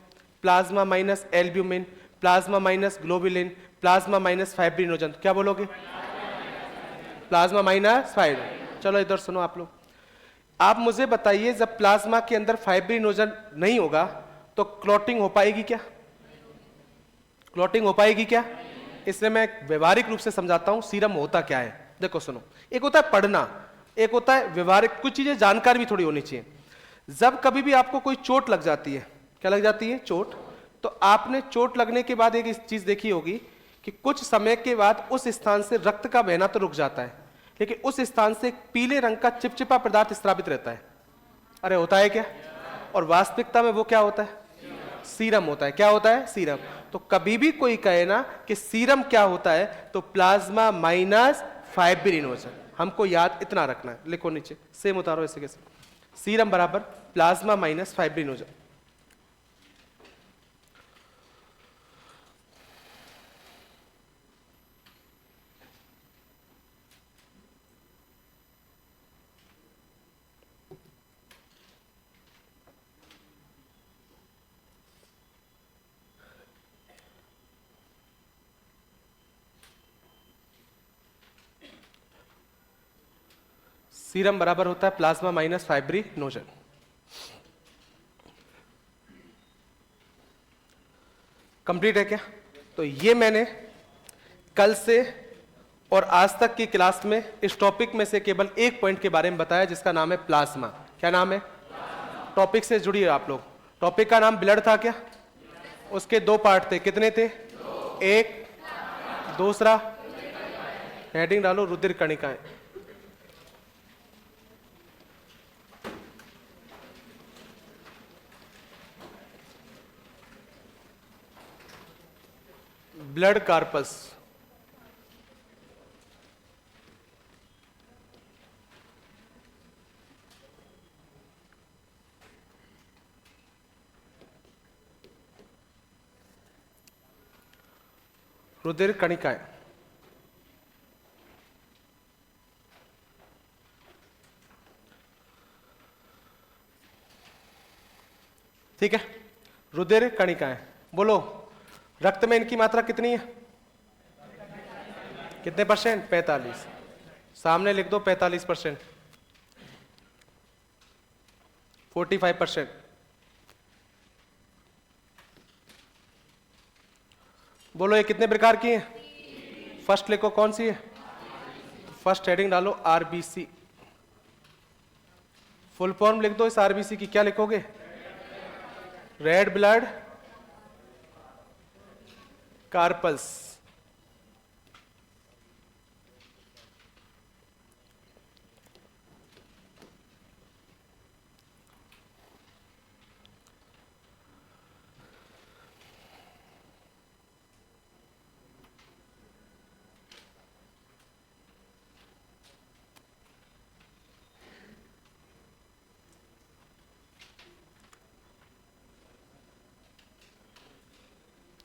plasma minus albumin, plasma minus globulin, plasma minus fibrinogen. तो क्या बोलोगे? Plasma minus fibrin. चलो इधर सुनो आप लोग, आप मुझे बताइए जब प्लाज्मा के अंदर फाइब्रिनोजन नहीं होगा तो क्लॉटिंग हो पाएगी क्या? क्लॉटिंग हो पाएगी क्या? इसलिए मैं व्यवहारिक रूप से समझाता हूं सीरम होता क्या है। देखो सुनो, एक होता है पढ़ना, एक होता है व्यवहारिक, कुछ चीजें जानकारी भी थोड़ी होनी चाहिए। जब कभी भी आपको कोई चोट लग जाती है, क्या लग जाती है? चोट। तो आपने चोट लगने के बाद एक चीज देखी होगी कि कुछ समय के बाद उस स्थान से रक्त का बहना तो रुक जाता है, लेकिन उस स्थान से एक पीले रंग का चिपचिपा पदार्थ स्रावित रहता है। अरे होता है क्या? और वास्तविकता में वो क्या होता है? सीरम होता है। क्या होता है? सीरम। तो कभी भी कोई कहे ना कि सीरम क्या होता है, तो प्लाज्मा माइनस फाइब्रिनोजन, हमको याद इतना रखना है। लिखो नीचे, सेम उतारो ऐसे कैसे, सीरम बराबर प्लाज्मा माइनस फाइब्रिनोजन। सीरम बराबर होता है प्लाज्मा माइनस फाइब्रिनोजन। कंप्लीट है क्या? तो ये मैंने कल से और आज तक की क्लास में इस टॉपिक में से केवल एक पॉइंट के बारे में बताया जिसका नाम है प्लाज्मा। क्या नाम है? टॉपिक से जुड़िए आप लोग। टॉपिक का नाम ब्लड था क्या? उसके दो पार्ट थे, कितने थे? एक, दूसरा हेडिंग डालो रुधिर कणिकाएं। ब्लड कार्पस, रुधिर कणिकाएं। ठीक है, रुधिर कणिकाएं। बोलो रक्त में इनकी मात्रा कितनी है? कितने परसेंट? 45। सामने लिख दो 45%, 45%। बोलो ये कितने प्रकार की है? फर्स्ट लिखो कौन सी है? फर्स्ट हेडिंग डालो आरबीसी। फुल फॉर्म लिख दो इस आरबीसी की, क्या लिखोगे? Red blood carpals.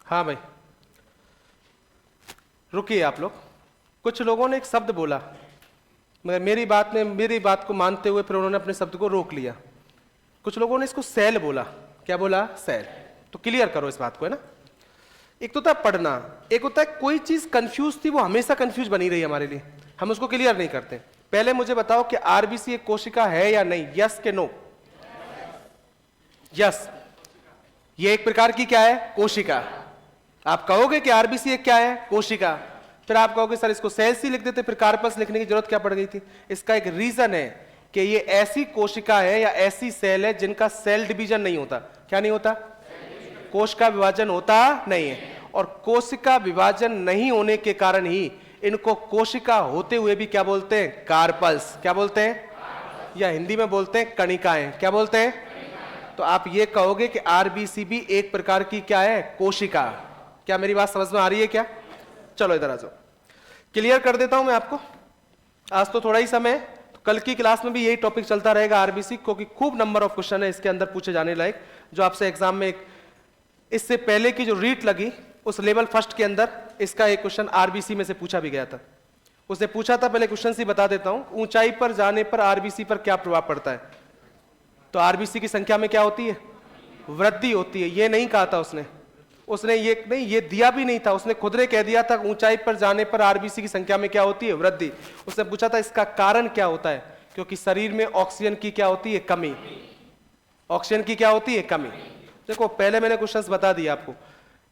हाँ भाई रुकिए आप लोग। कुछ लोगों ने एक शब्द बोला, मगर मेरी बात को मानते हुए फिर उन्होंने अपने शब्द को रोक लिया। कुछ लोगों ने इसको सेल बोला। क्या बोला? सेल। तो क्लियर करो इस बात को, है ना। एक तो होता है पढ़ना, एक होता है कोई चीज कंफ्यूज थी वो हमेशा कंफ्यूज बनी रही हमारे लिए, हम उसको क्लियर नहीं करते। पहले मुझे बताओ कि आरबीसी एक कोशिका है या नहीं? यस के नो? यस। ये एक प्रकार की क्या है? कोशिका। आप कहोगे कि आरबीसी एक क्या है? कोशिका। फिर आप कहोगे सर इसको सेल्स ही लिख देते, फिर कार्पस लिखने की जरूरत क्या पड़ गई थी? इसका एक रीजन है कि ये ऐसी कोशिका है या ऐसी सेल है जिनका सेल डिवीजन नहीं होता। क्या नहीं होता? कोश का विभाजन होता नहीं है, और कोशिका विभाजन नहीं होने के कारण ही इनको कोशिका होते हुए भी क्या बोलते हैं? कार्पल्स। क्या बोलते हैं? या हिंदी में बोलते हैं कणिकाएं। क्या बोलते हैं? तो आप ये कहोगे कि आरबीसी भी एक प्रकार की क्या है? कोशिका। क्या मेरी बात समझ में आ रही है क्या? चलो इधर आ जाओ, क्लियर कर देता हूं मैं आपको। आज तो थोड़ा ही समय है, तो कल की क्लास में भी यही टॉपिक चलता रहेगा आरबीसी, क्योंकि खूब नंबर ऑफ क्वेश्चन है इसके अंदर पूछे जाने लायक, जो आपसे एग्जाम में इससे पहले की जो रीट लगी उस लेवल फर्स्ट के अंदर इसका एक क्वेश्चन आरबीसी में से पूछा भी गया था। उसने पूछा था, पहले क्वेश्चन से बता देता हूं, ऊंचाई पर जाने पर आरबीसी पर क्या प्रभाव पड़ता है? तो आरबीसी की संख्या में क्या होती है? वृद्धि होती है। ये नहीं कहा था उसने ये नहीं, ये दिया भी नहीं था, उसने खुद ने कह दिया था ऊंचाई पर जाने पर आरबीसी की संख्या में क्या होती है? वृद्धि। उसने पूछा था इसका कारण क्या होता है? क्योंकि शरीर में ऑक्सीजन की क्या होती है? कमी। ऑक्सीजन की क्या होती है? कमी। देखो पहले मैंने क्वेश्चंस बता दिया आपको,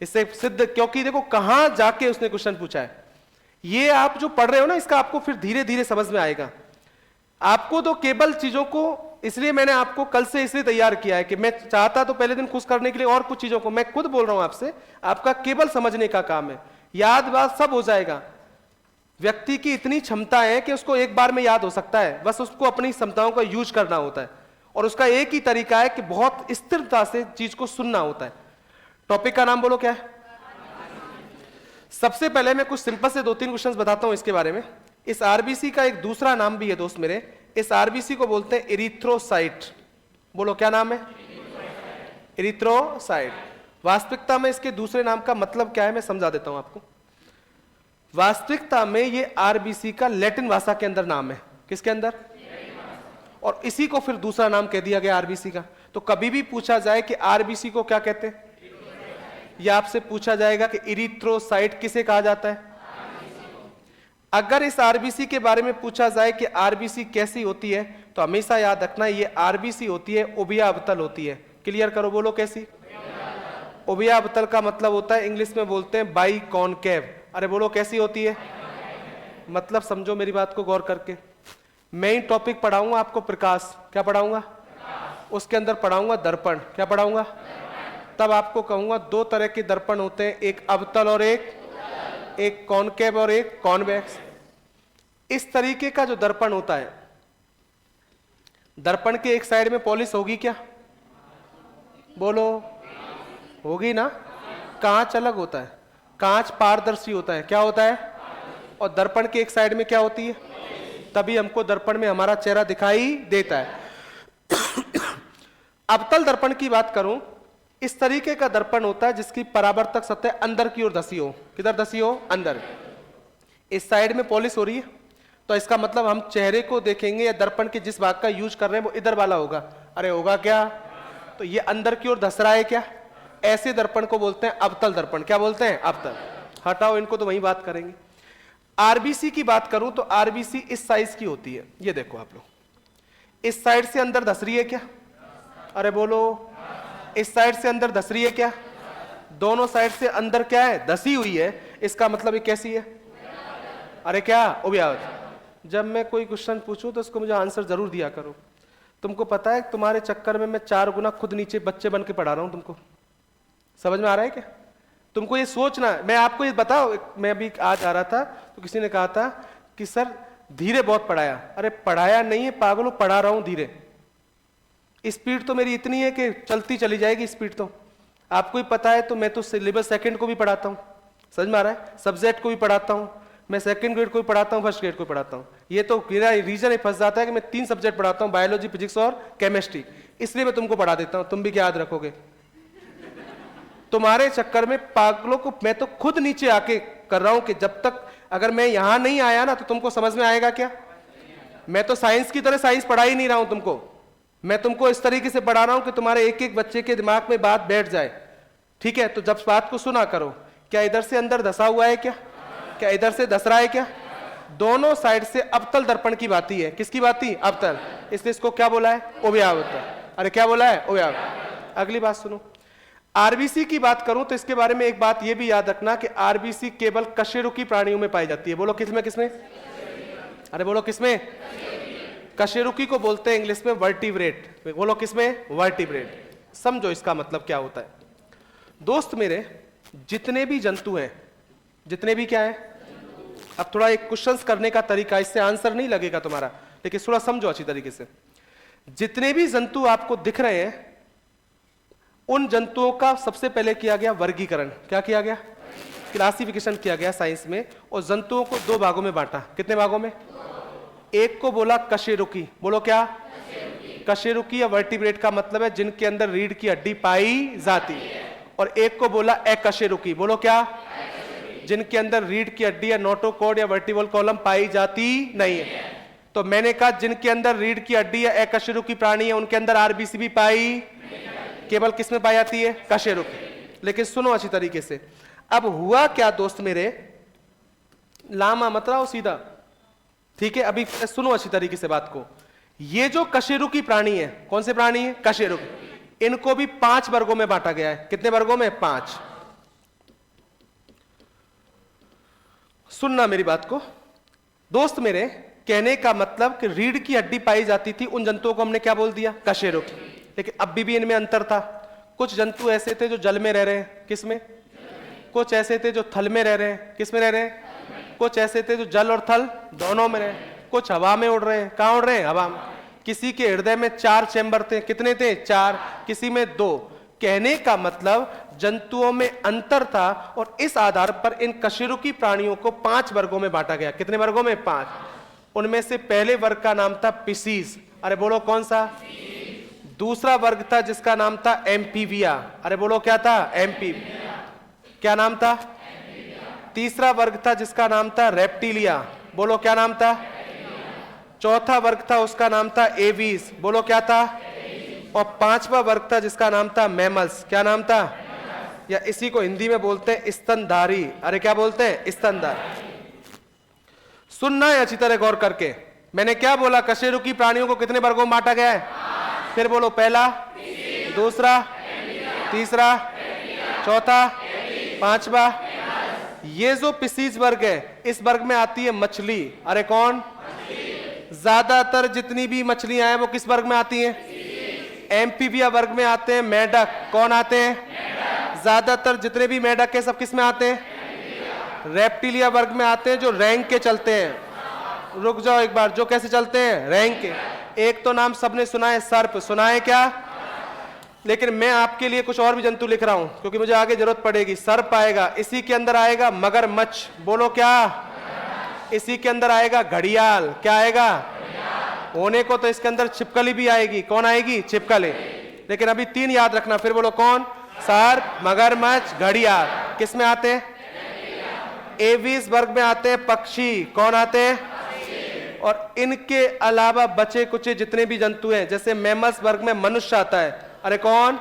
इससे सिद्ध, क्योंकि देखो कहां जाके उसने क्वेश्चन पूछा है। ये आप जो पढ़ रहे हो ना, इसका आपको फिर धीरे धीरे समझ में आएगा। आपको तो केवल चीजों को, इसलिए मैंने आपको कल से इसलिए तैयार किया है कि मैं चाहता तो पहले दिन खुश करने के लिए, और कुछ चीजों को मैं खुद बोल रहा हूं आपसे, आपका केवल समझने का काम है। याद बात सब हो जाएगा। व्यक्ति की इतनी क्षमता है कि उसको एक बार में याद हो सकता है, बस उसको अपनी क्षमताओं का यूज करना होता है, और उसका एक ही तरीका है कि बहुत स्थिरता से चीज को सुनना होता है। टॉपिक का नाम बोलो क्या है? सबसे पहले मैं कुछ सिंपल से 2-3 क्वेश्चंस बताता हूं इसके बारे में। इस आरबीसी का एक दूसरा नाम भी है दोस्त मेरे, इस आरबीसी को बोलते हैं इरिथ्रोसाइट। बोलो क्या नाम है? इरिथ्रोसाइट। वास्तविकता में इसके दूसरे नाम का मतलब क्या है मैं समझा देता हूं आपको। वास्तविकता में ये आरबीसी का लैटिन भाषा के अंदर नाम है। किसके अंदर? और इसी को फिर दूसरा नाम कह दिया गया आरबीसी का। तो कभी भी पूछा जाए कि आरबीसी को क्या कहते हैं, या आपसे पूछा जाएगा कि इरिथ्रोसाइट किसे कहा जाता है? अगर इस आरबीसी के बारे में पूछा जाए कि आरबीसी कैसी होती है, तो हमेशा याद रखना ये आरबीसी होती है उभया अवतल होती है। क्लियर करो, बोलो कैसी? उभया अवतल का मतलब होता है, इंग्लिश में बोलते हैं बाई कॉनकेव। अरे बोलो कैसी होती है? मतलब समझो मेरी बात को गौर करके। मैं ही टॉपिक पढ़ाऊंगा आपको प्रकाश। क्या पढ़ाऊंगा? उसके अंदर पढ़ाऊंगा दर्पण। क्या पढ़ाऊंगा? तब आपको कहूंगा 2 तरह के दर्पण होते हैं, एक अवतल और एक कॉनकेव और एक कॉन्वेक्स। इस तरीके का जो दर्पण होता है, दर्पण के एक साइड में पॉलिश होगी क्या? बोलो होगी ना। कांच अलग होता है, कांच पारदर्शी होता है। क्या होता है? और दर्पण के एक साइड में क्या होती है? तभी हमको दर्पण में हमारा चेहरा दिखाई देता है। अवतल दर्पण की बात करूं, इस तरीके का दर्पण होता है जिसकी परावर्तक सतह अंदर की ओर धसी हो। किधर धसी हो? अंदर। इस साइड में पॉलिश हो रही है, तो इसका मतलब हम चेहरे को देखेंगे या दर्पण के जिस भाग का यूज कर रहे हैं वो इधर वाला होगा। अरे होगा क्या? तो ये अंदर की ओर धस रहा है क्या? ऐसे दर्पण को बोलते हैं अवतल दर्पण। क्या बोलते हैं? अवतल। हटाओ इनको, तो वही बात करेंगे। आरबीसी की बात करूं तो आरबीसी इस साइज की होती है। ये देखो आप लोग, इस साइड से अंदर धस रही है क्या? अरे बोलो, इस साइड से अंदर धस रही है क्या? दोनों साइड से अंदर क्या है? धसी हुई है। इसका मतलब ये कैसी है? अरे क्या? उभयावत। जब मैं कोई क्वेश्चन पूछूं तो उसको मुझे आंसर जरूर दिया करो। तुमको पता है तुम्हारे चक्कर में मैं 4 गुना खुद नीचे बच्चे बन के पढ़ा रहा हूं तुमको। समझ में आ रहा है क्या? तुमको ये सोचना है। मैं आपको ये बताओ, मैं अभी आज आ रहा था तो किसी ने कहा था कि सर धीरे बहुत पढ़ाया। अरे पढ़ाया नहीं है पागलों, पढ़ा रहा हूं धीरे। स्पीड तो मेरी इतनी है कि चलती चली जाएगी स्पीड। तो आपको ही पता है, तो मैं तो सिलेबस सेकंड को भी पढ़ाता हूं। समझ में आ रहा है? सब्जेक्ट को भी पढ़ाता हूं मैं, सेकंड ग्रेड को भी पढ़ाता हूं, फर्स्ट ग्रेड को भी पढ़ाता हूं। ये तो मेरा रीजन ही फंस जाता है कि मैं 3 सब्जेक्ट पढ़ाता हूं, बायोलॉजी, फिजिक्स और केमिस्ट्री। इसलिए मैं तुमको पढ़ा देता हूं। तुम भी क्या याद रखोगे? तुम्हारे चक्कर में पागलों को मैं तो खुद नीचे आके कर रहा हूं कि जब तक अगर मैं यहां नहीं आया ना तो तुमको समझ में आएगा क्या? मैं तो साइंस की तरह साइंस पढ़ा ही नहीं रहा हूं तुमको। मैं तुमको इस तरीके से पढ़ा रहा हूं कि तुम्हारे एक एक बच्चे के दिमाग में बात बैठ जाए। ठीक है? तो जब बात को सुना करो, क्या इधर से अंदर धसा हुआ है क्या? क्या इधर से धस रहा है क्या? दोनों साइड से अवतल दर्पण की बात ही है। किसकी बात ही? अवतल। इसलिए इसको क्या बोला है? उभयावत। अरे क्या बोला है? उभयावत। अगली बात सुनो। आरबीसी की बात करूं तो इसके बारे में एक बात यह भी याद रखना कि आरबीसी केवल कशेरुकी प्राणियों में पाई जाती है। बोलो किसमें? किसमें? अरे बोलो किसमें? कशेरुकी को बोलते हैं इंग्लिश में वर्टिब्रेट। बोलो किसमें? वर्टिब्रेट। समझो इसका मतलब क्या होता है। दोस्त मेरे, जितने भी जंतु हैं, जितने भी क्या है, अब थोड़ा एक क्वेश्चंस करने का तरीका, इससे आंसर नहीं लगेगा तुम्हारा, लेकिन थोड़ा समझो अच्छी तरीके से। जितने भी जंतु आपको दिख रहे हैं उन जंतुओं का सबसे पहले किया गया वर्गीकरण। क्या किया गया? क्लासिफिकेशन किया गया साइंस में। और जंतुओं को 2 भागों में बांटा। कितने भागों में? एक को बोला कशेरुकी। बोलो क्या? कशेरुकी या वर्टिब्रेट का मतलब है जिनके अंदर रीढ़ की हड्डी पाई जाती है। और एक को बोला अकशेरुकी। बोलो क्या? जिनके अंदर रीढ़ की हड्डी या नोटोकॉर्ड या वर्टिब्रल कॉलम पाई जाती नहीं है। तो मैंने कहा जिनके अंदर रीढ़ की हड्डी या अकशेरुकी प्राणी है उनके अंदर आरबीसी भी पाई, केवल किस में पाई जाती है? कशेरुकी। लेकिन सुनो अच्छी तरीके से। अब हुआ क्या दोस्त मेरे, लामा मत रहो सीधा, ठीक है? अभी सुनो अच्छी तरीके से बात को। ये जो कशेरुकी प्राणी है, कौन से प्राणी है? कशेरुकी। इनको भी 5 वर्गों में बांटा गया है। कितने वर्गों में? 5। सुनना मेरी बात को दोस्त मेरे, कहने का मतलब कि रीढ़ की हड्डी पाई जाती थी उन जंतुओं को हमने क्या बोल दिया? कशेरुकी। लेकिन अब भी इनमें अंतर था। कुछ जंतु ऐसे थे जो जल में रह रहे हैं। किस में? कुछ ऐसे थे जो थल में रह रहे हैं। किस में रह रहे हैं? कुछ ऐसे थे जो जल और थल दोनों में रहे। कुछ हवा में उड़ रहे हैं। कहां उड़ रहे हैं? हवा में। किसी के हृदय में 4 चैम्बर थे। कितने थे? 4। किसी में 2। कहने का मतलब जंतुओं में अंतर था और इस आधार पर इन कशेरुकी प्राणियों को 5 वर्गों में बांटा गया। कितने वर्गों में? 5। उनमें से पहले वर्ग का नाम था पिसीज। अरे बोलो कौन सा? दूसरा वर्ग था जिसका नाम था एम्फीबिया। अरे बोलो क्या था? एम्फीबिया। क्या नाम था? तीसरा वर्ग था जिसका नाम था रेप्टिलिया। बोलो क्या नाम था? चौथा वर्ग था उसका नाम था एवीज। बोलो क्या था? और 5वां वर्ग था जिसका नाम था मैमल्स। क्या नाम था? या इसी को हिंदी में बोलते हैं स्तनधारी। अरे क्या बोलते हैं? स्तनधारी। सुनना है अच्छी तरह गौर करके। मैंने क्या बोला? कशेरुकी प्राणियों को कितने वर्गों में बांटा गया है? फिर बोलो, पहला, दूसरा, तीसरा, चौथा, 5वां। ये जो पिसीज वर्ग है इस वर्ग में आती है मछली। अरे कौन? ज्यादातर जितनी भी मछलियां हैं वो किस वर्ग में आती हैं? एम्फीबिया वर्ग में आते हैं मेढक। कौन आते हैं? ज्यादातर जितने भी मेढक है सब किस में आते हैं? रेप्टिलिया वर्ग में आते हैं जो रैंक के चलते हैं। रुक जाओ एक बार, जो कैसे चलते हैं? रैंक के। एक तो नाम सबने सुना है, सर्प। सुना है क्या? लेकिन मैं आपके लिए कुछ और भी जंतु लिख रहा हूं क्योंकि मुझे आगे जरूरत पड़ेगी। सर्प आएगा, इसी के अंदर आएगा मगरमच्छ। बोलो क्या? इसी के अंदर आएगा घड़ियाल। क्या आएगा? होने को तो इसके अंदर छिपकली भी आएगी। कौन आएगी? छिपकली। लेकिन अभी 3 याद रखना। फिर बोलो कौन? सर्प, मगरमच्छ, घड़ियाल किस में आते हैं? एविस वर्ग में आते हैं पक्षी। कौन आते हैं? और इनके अलावा बचे कुचे जितने भी जंतु हैं, जैसे मैमल्स वर्ग में मनुष्य आता है। अरे कौन?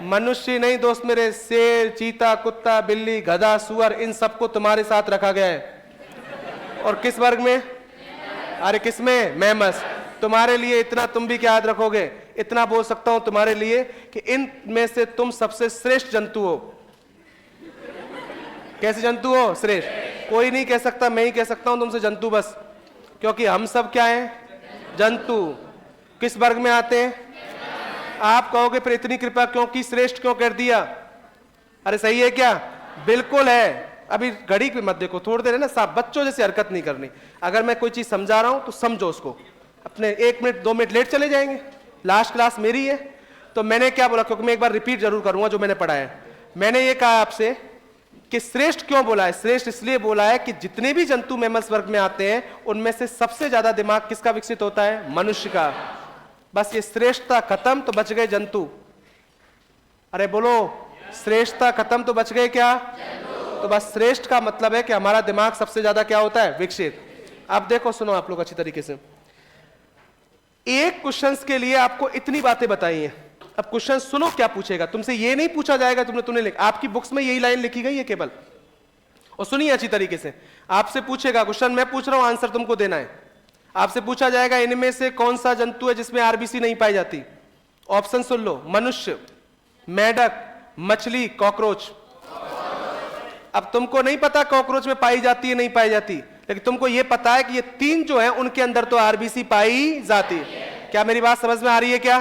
मनुष्य नहीं दोस्त मेरे, शेर, चीता, कुत्ता, बिल्ली, गधा, सुअर, इन सबको तुम्हारे साथ रखा गया है। और किस वर्ग में? अरे किस में? मैमल्स। तुम्हारे लिए इतना तुम भी क्या याद रखोगे? इतना बोल सकता हूं तुम्हारे लिए कि इन में से तुम सबसे श्रेष्ठ जंतु हो। कैसे जंतु हो? श्रेष्ठ। कोई नहीं कह सकता, मैं ही कह सकता हूं तुमसे जंतु बस, क्योंकि हम सब क्या हैं? जंतु। किस वर्ग में आते हैं? आप कहोगे फिर इतनी कृपा क्यों की, श्रेष्ठ क्यों कर दिया? अरे सही है क्या? बिल्कुल है। अभी घड़ी पे मत देखो, थोड़ी देर है ना, साहब बच्चों जैसे हरकत नहीं करनी। अगर मैं कोई चीज समझा रहा हूं तो समझो उसको। अपने 1 मिनट 2 मिनट लेट चले जाएंगे, लास्ट क्लास मेरी है। तो मैंने क्या बोला, क्योंकि मैं एक बार रिपीट जरूर करूंगा जो मैंने पढ़ा है। मैंने ये कहा आपसे कि श्रेष्ठ क्यों बोला है? श्रेष्ठ इसलिए बोला है कि जितने भी जंतु मैमल्स वर्ग में आते हैं उनमें से सबसे ज्यादा दिमाग किसका विकसित होता है? मनुष्य का। बस ये श्रेष्ठता खत्म तो बच गए जंतु। अरे बोलो, श्रेष्ठता खत्म तो बच गए क्या? तो बस श्रेष्ठ का मतलब है कि हमारा दिमाग सबसे ज्यादा क्या होता है? विकसित। अब देखो, सुनो आप लोग अच्छी तरीके से। एक क्वेश्चंस के लिए आपको इतनी बातें बताई हैं। अब क्वेश्चन सुनो क्या पूछेगा तुमसे। ये नहीं पूछा जाएगा तूने लिख, आपकी बुक्स में यही लाइन लिखी गई है केवल। और सुनिए अच्छी तरीके से, आपसे पूछेगा क्वेश्चन, मैं पूछ रहा हूं, आंसर तुमको देना है। आपसे पूछा जाएगा इनमें से कौन सा जंतु है जिसमें आरबीसी नहीं पाई जाती? ऑप्शन सुन लो, मनुष्य, मेंढक, मछली, कॉकरोच। अब तुमको नहीं पता कॉकरोच में पाई जाती है नहीं पाई जाती, लेकिन तुमको यह पता है कि ये 3 जो है उनके अंदर तो आरबीसी पाई जाती है। क्या मेरी बात समझ में आ रही है क्या?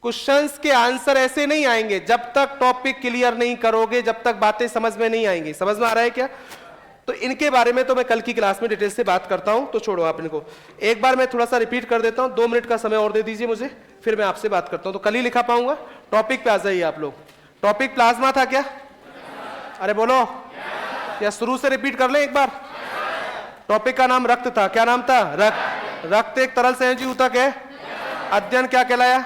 क्वेश्चंस के आंसर ऐसे नहीं आएंगे जब तक टॉपिक क्लियर नहीं करोगे, जब तक बातें समझ में नहीं आएंगी। समझ में आ रहा है क्या? तो इनके बारे में तो मैं कल की क्लास में डिटेल से बात करता हूं, तो छोड़ो आप इनको। एक बार मैं थोड़ा सा रिपीट कर देता हूं, 2 मिनट का समय और दे दीजिए मुझे, फिर मैं आपसे बात करता हूं। तो कल ही लिखा पाऊंगा। टॉपिक पे आ जाइए आप लोग। टॉपिक प्लाज्मा था क्या? अरे बोलो, या शुरू से रिपीट कर ले एक बार। टॉपिक का नाम रक्त था। क्या नाम था? रक्त। रक्त एक तरल संयोजी ऊतक है। अध्ययन क्या कहलाया?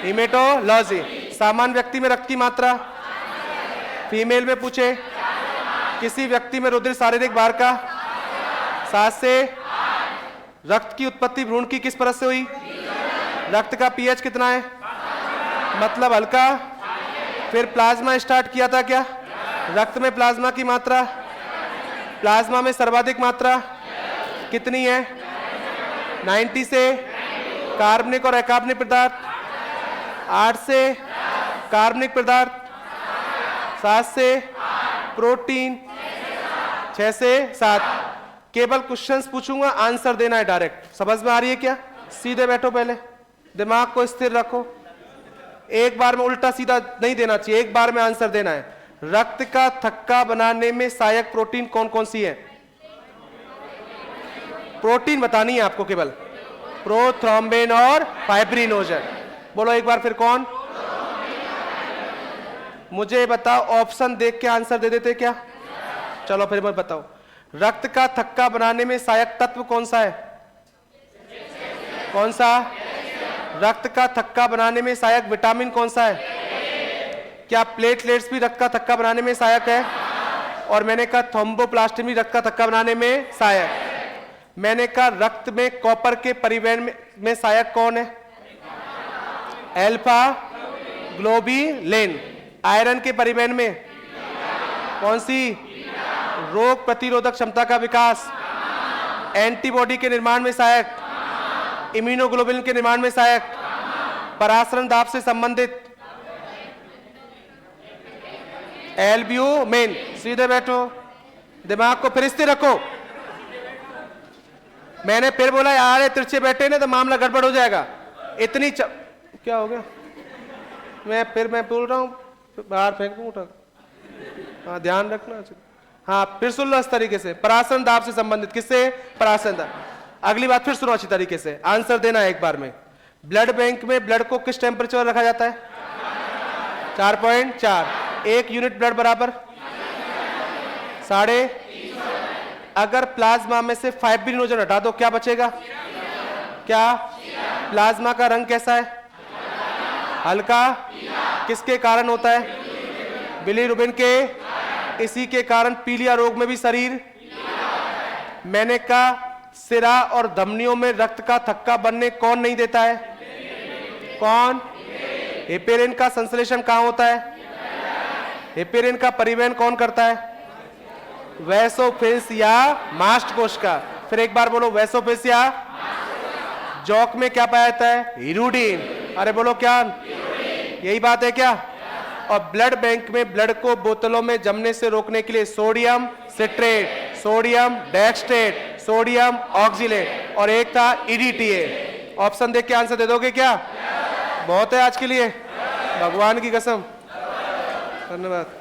हीमेटोलॉजी। सामान्य व्यक्ति में रक्त की मात्रा, फीमेल में पूछे, किसी व्यक्ति में रुधिर शारीरिक भार का 7 से। रक्त की उत्पत्ति भ्रूण की किस परत से हुई? रक्त का पीएच कितना है? मतलब हल्का। फिर प्लाज्मा स्टार्ट किया था क्या? रक्त में प्लाज्मा की मात्रा, प्लाज्मा में सर्वाधिक मात्रा कितनी है? 90 से। कार्बनिक और अकार्बनिक पदार्थ 8 से। कार्बनिक पदार्थ 7 से। प्रोटीन 6 से 7। केवल क्वेश्चंस पूछूंगा, आंसर देना है डायरेक्ट। समझ में आ रही है क्या? सीधे बैठो, पहले दिमाग को स्थिर रखो। एक बार में उल्टा सीधा नहीं देना चाहिए, एक बार में आंसर देना है। रक्त का थक्का बनाने में सहायक प्रोटीन कौन कौन सी है? प्रोटीन बतानी है आपको केवल, प्रोथ्रोम्बिन और फाइब्रिनोजन। बोलो एक बार फिर, कौन? मुझे बताओ, ऑप्शन देख के आंसर दे देते क्या? चलो फिर मैं बताओ, रक्त का थक्का बनाने में सहायक तत्व कौन सा है? कौन सा? रक्त का थक्का बनाने में सहायक विटामिन कौन सा है? क्या प्लेटलेट्स भी रक्त का थक्का बनाने में सहायक है? और मैंने कहा थ्रोम्बोप्लास्टिन भी रक्त का थक्का बनाने में सहायक। मैंने कहा रक्त में कॉपर के परिवहन में सहायक कौन है? Alpha globulin. आयरन के परिवहन में कौन सी? रोग प्रतिरोधक क्षमता का विकास। एंटीबॉडी के निर्माण में सहायक। इम्यूनोग्लोबुलिन के निर्माण में सहायक। परासरण दाब से संबंधित एल्ब्यूमिन। सीधे बैठो, दिमाग को फिर स्थिर रखो। मैंने फिर बोला यार तिरछे बैठे ना तो मामला गड़बड़ हो जाएगा। इतनी क्या हो गया? मैं बोल रहा हूँ, बाहर फेंक दूं उठा। हाँ ध्यान रखना। हाँ फिर सुन लो इस तरीके से, परासरण दाब से संबंधित। किससे? परासरण दाब। अगली बात फिर सुनो अच्छी तरीके से, आंसर देना है एक बार में। ब्लड बैंक में ब्लड को किस टेम्परेचर रखा जाता है? 4.4। 1 यूनिट ब्लड बराबर 3.5। अगर प्लाज्मा में से फाइब्रिनोजन हटा दो क्या बचेगा? क्या? प्लाज्मा का रंग कैसा है? हल्का। किसके कारण होता है? बिलीरुबिन के। इसी के कारण पीलिया रोग में भी शरीर। मैंने कहा सिरा और धमनियों में रक्त का थक्का बनने कौन नहीं देता है? कौन? हेपेरिन का संश्लेषण कहां होता है? हेपेरिन का परिवहन कौन करता है? वैसोफिल्स या मास्टकोश का। फिर एक बार बोलो, वैसोफिल्स या। जौक में क्या पाया जाता है? हीरुडीन। अरे बोलो क्या? यही बात है क्या? और ब्लड बैंक में ब्लड को बोतलों में जमने से रोकने के लिए sodium citrate, sodium dextrate, sodium oxalate और एक था EDTA। ऑप्शन देख के आंसर दे दोगे क्या? बहुत है आज के लिए, भगवान की कसम। धन्यवाद।